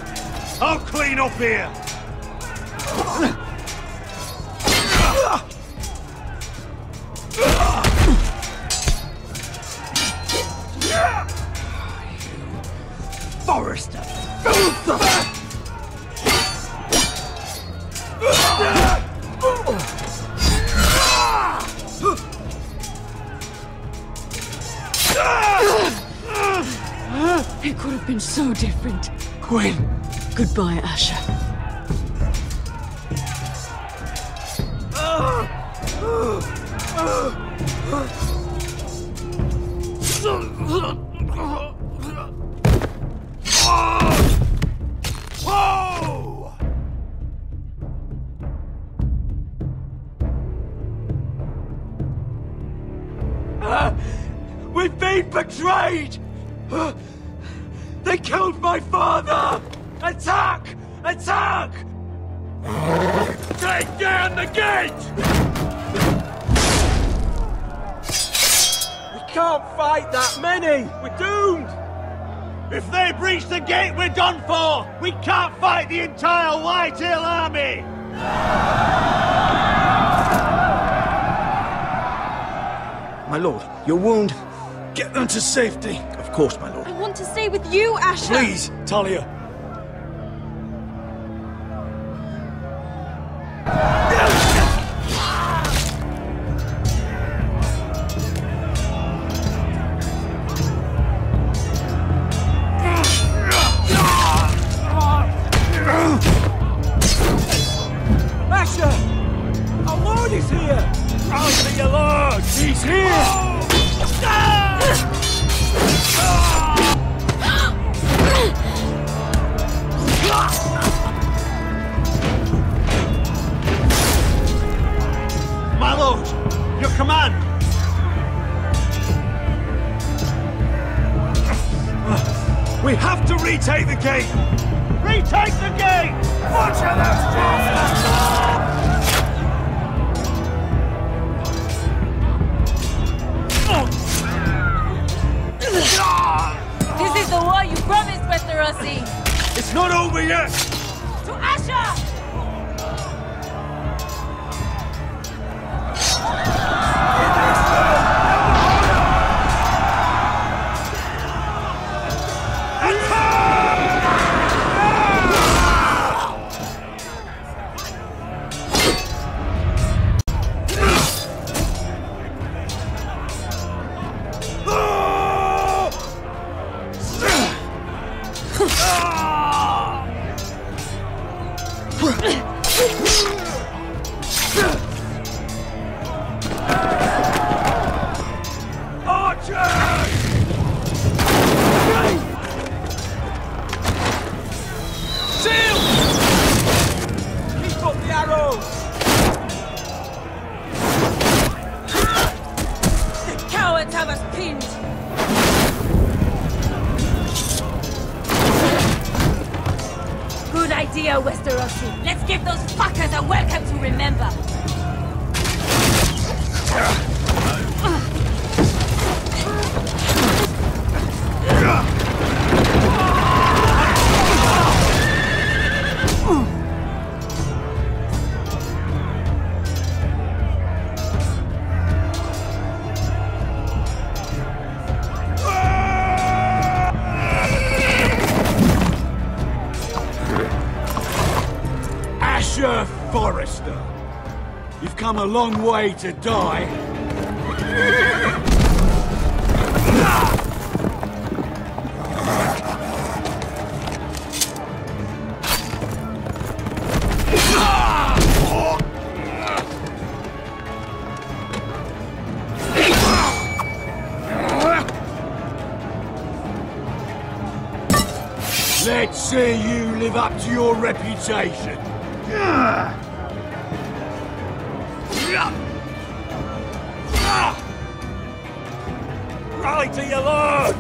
I'll clean up here! Forrester! It could have been so different. Gwyn! Goodbye, Asher. Whoa! We've been betrayed! They killed my father! Attack! Attack! Take down the gate! We can't fight that many! We're doomed! If they breach the gate, we're done for! We can't fight the entire Whitetail army! My lord, your wound. Get them to safety. Of course, my lord. I want to stay with you, Asher! Please, Talia. Asher! Our lord is here! I'll see your lord! He's here! My lord, your command! We have to retake the gate! Retake the gate! Butcher those bastards! This is the war you promised, Westerosi! It's not over yet! To Asher! Westerosi. Let's give those fuckers a welcome to remember. Forrester. You've come a long way to die. Let's see you live up to your reputation. Rally to your lord!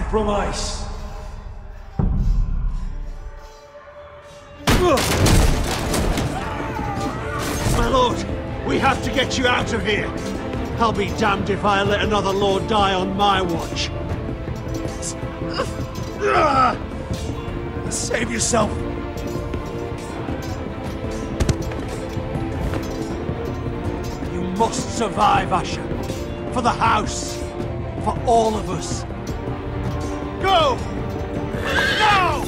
From ice. My lord, we have to get you out of here. I'll be damned if I let another lord die on my watch. Save yourself. You must survive, Asher. For the house. For all of us. Go! Now!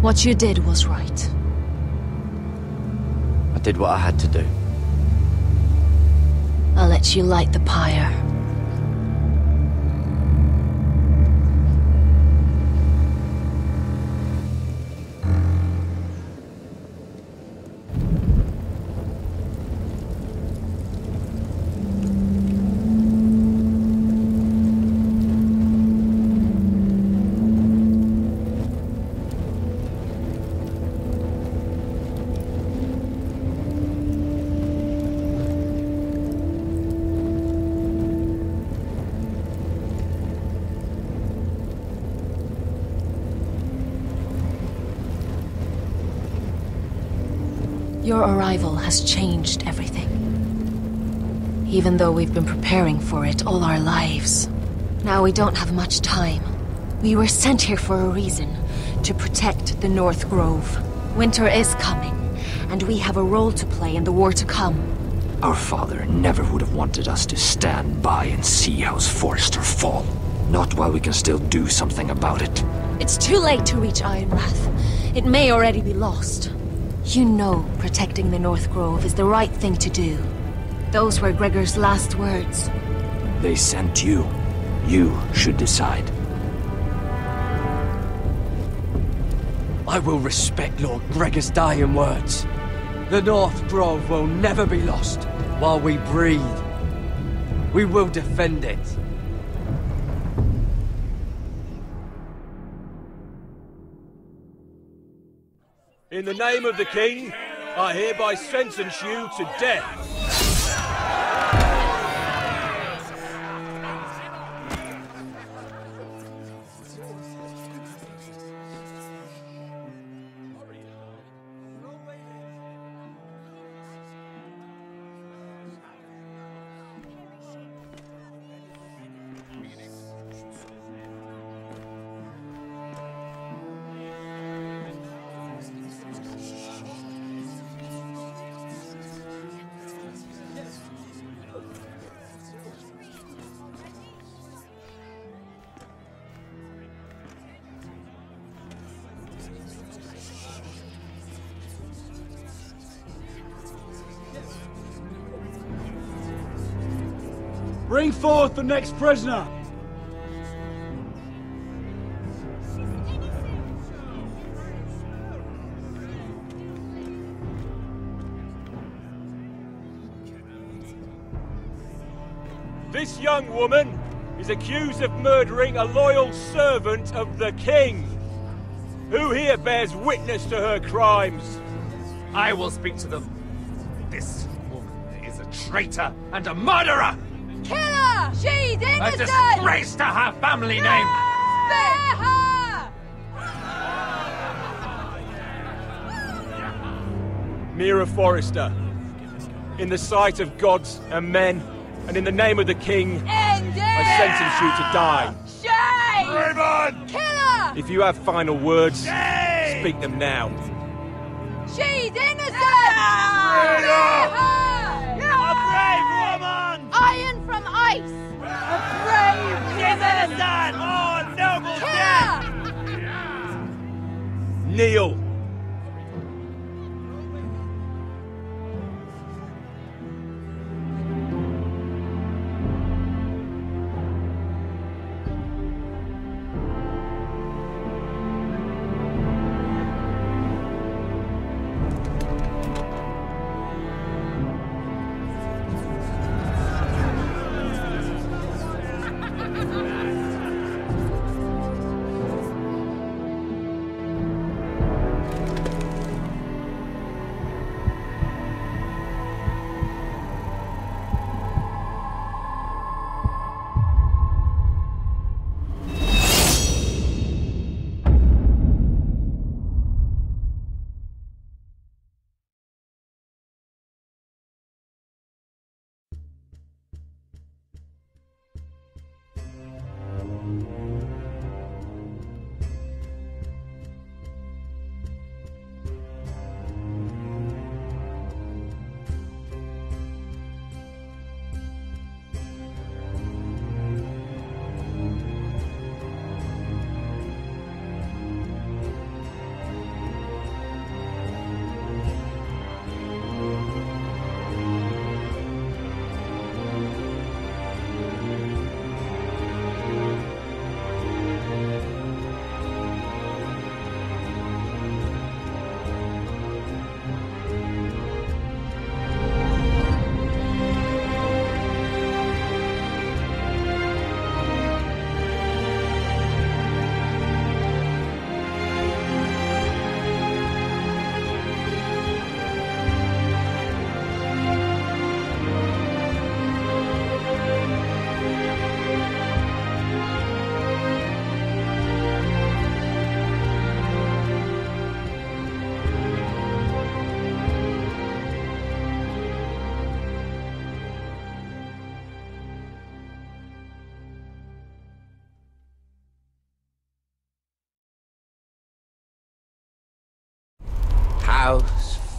What you did was right. I did what I had to do. I'll let you light the pyre. Your arrival has changed everything. Even though we've been preparing for it all our lives. Now we don't have much time. We were sent here for a reason. To protect the North Grove. Winter is coming, and we have a role to play in the war to come. Our father never would have wanted us to stand by and see House Forrester fall. Not while we can still do something about it. It's too late to reach Ironwrath. It may already be lost. You know protecting the North Grove is the right thing to do. Those were Gregor's last words. They sent you. You should decide. I will respect Lord Gregor's dying words. The North Grove will never be lost while we breathe. We will defend it. In the name of the King, I hereby sentence you to death. Bring forth the next prisoner! This young woman is accused of murdering a loyal servant of the King. Who here bears witness to her crimes? I will speak to them. This woman is a traitor and a murderer! Kill her! She's A innocent! disgrace to her family name! Spare her! Mira Forrester, in the sight of gods and men, and in the name of the King, End it! I sentence you to die. Shame! Raven! Kill her! If you have final words, speak them now. She's innocent! Spare her! A brave woman! Iron from ice! A brave woman! Oh, noble Kill her! Kneel!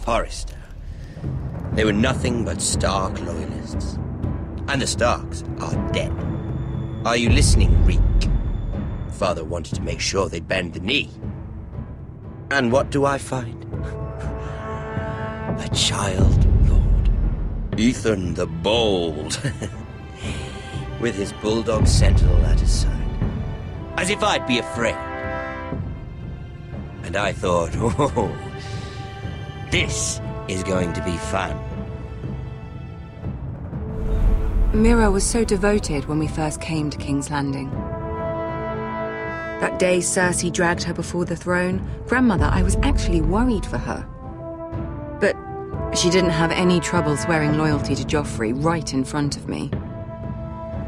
Forrester. They were nothing but Stark loyalists. And the Starks are dead. Are you listening, Reek? Father wanted to make sure they bend the knee. And what do I find? A child lord. Ethan the Bold. With his bulldog sentinel at his side. As if I'd be afraid. And I thought, oh, this is going to be fun. Mira was so devoted when we first came to King's Landing. That day Cersei dragged her before the throne, Grandmother, I was actually worried for her. But she didn't have any trouble swearing loyalty to Joffrey right in front of me.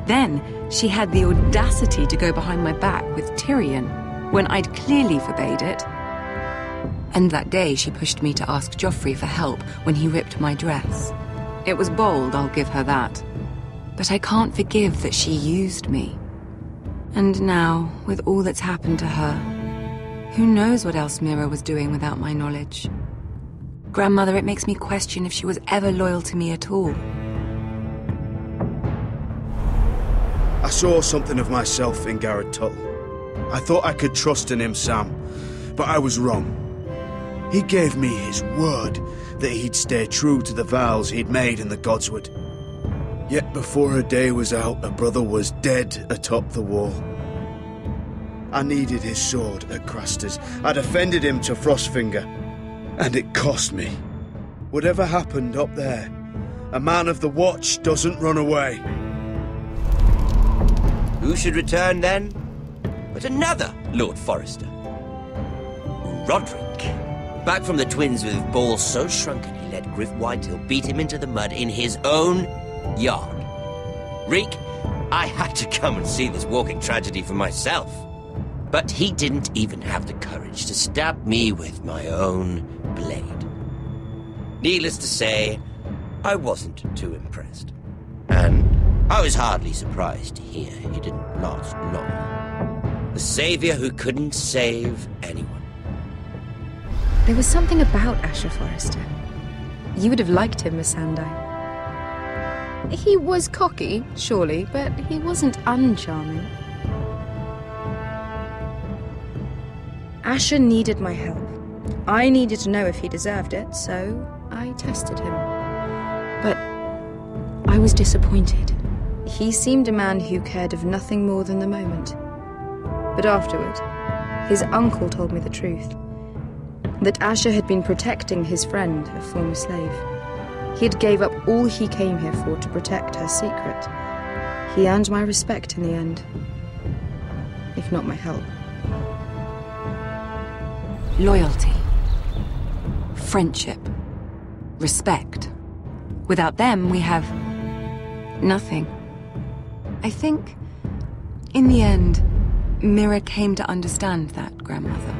Then she had the audacity to go behind my back with Tyrion when I'd clearly forbade it. And that day she pushed me to ask Joffrey for help when he ripped my dress. It was bold, I'll give her that. But I can't forgive that she used me. And now, with all that's happened to her, who knows what else Mira was doing without my knowledge? Grandmother, it makes me question if she was ever loyal to me at all. I saw something of myself in Garrett Tuttle. I thought I could trust in him, Sam, but I was wrong. He gave me his word that he'd stay true to the vows he'd made in the Godswood. Yet before a day was out, a brother was dead atop the wall. I needed his sword at Craster's. I defended him to Frostfinger, and it cost me. Whatever happened up there, a man of the Watch doesn't run away. Who should return then? But another Lord Forrester. Roderick. Back from the Twins with balls so shrunken he let Griff Whitetail beat him into the mud in his own yard. Reek, I had to come and see this walking tragedy for myself. But he didn't even have the courage to stab me with my own blade. Needless to say, I wasn't too impressed. And I was hardly surprised to hear he didn't last long. The savior who couldn't save anyone. There was something about Asher Forrester. You would have liked him, Miss Sandai. He was cocky, surely, but he wasn't uncharming. Asher needed my help. I needed to know if he deserved it, so I tested him. But I was disappointed. He seemed a man who cared of nothing more than the moment. But afterward, his uncle told me the truth. That Asher had been protecting his friend, a former slave. He had gave up all he came here for to protect her secret. He earned my respect in the end, if not my help. Loyalty. Friendship. Respect. Without them, we have nothing. I think, in the end, Mira came to understand that, Grandmother.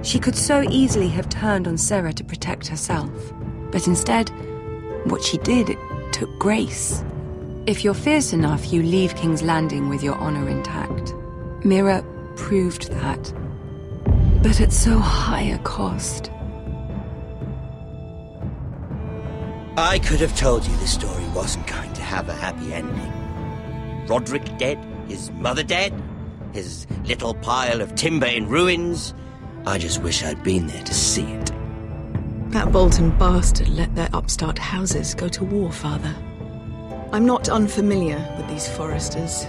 She could so easily have turned on Sarah to protect herself. But instead, what she did, it took grace. If you're fierce enough, you leave King's Landing with your honor intact. Mira proved that. But at so high a cost. I could have told you this story wasn't going to have a happy ending. Roderick dead, his mother dead, his little pile of timber in ruins. I just wish I'd been there to see it. That Bolton bastard let their upstart houses go to war, Father. I'm not unfamiliar with these Forresters.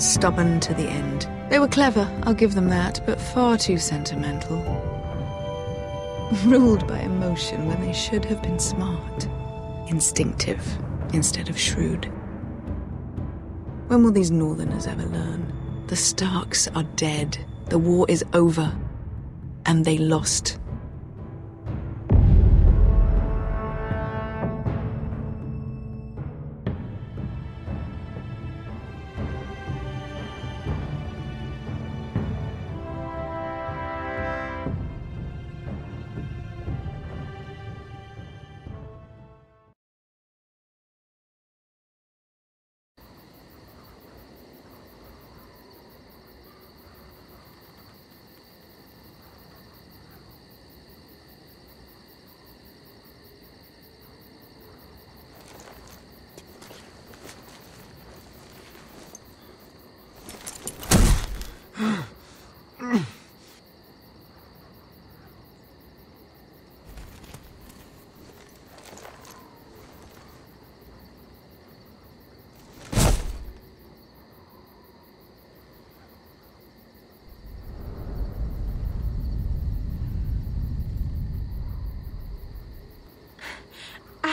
Stubborn to the end. They were clever, I'll give them that, but far too sentimental. Ruled by emotion when they should have been smart. Instinctive instead of shrewd. When will these Northerners ever learn? The Starks are dead. The war is over. And they lost.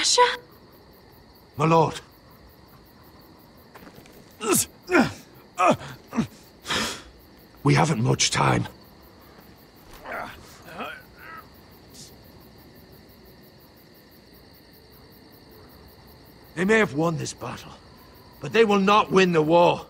Asher? My lord. We haven't much time. They may have won this battle, but they will not win the war.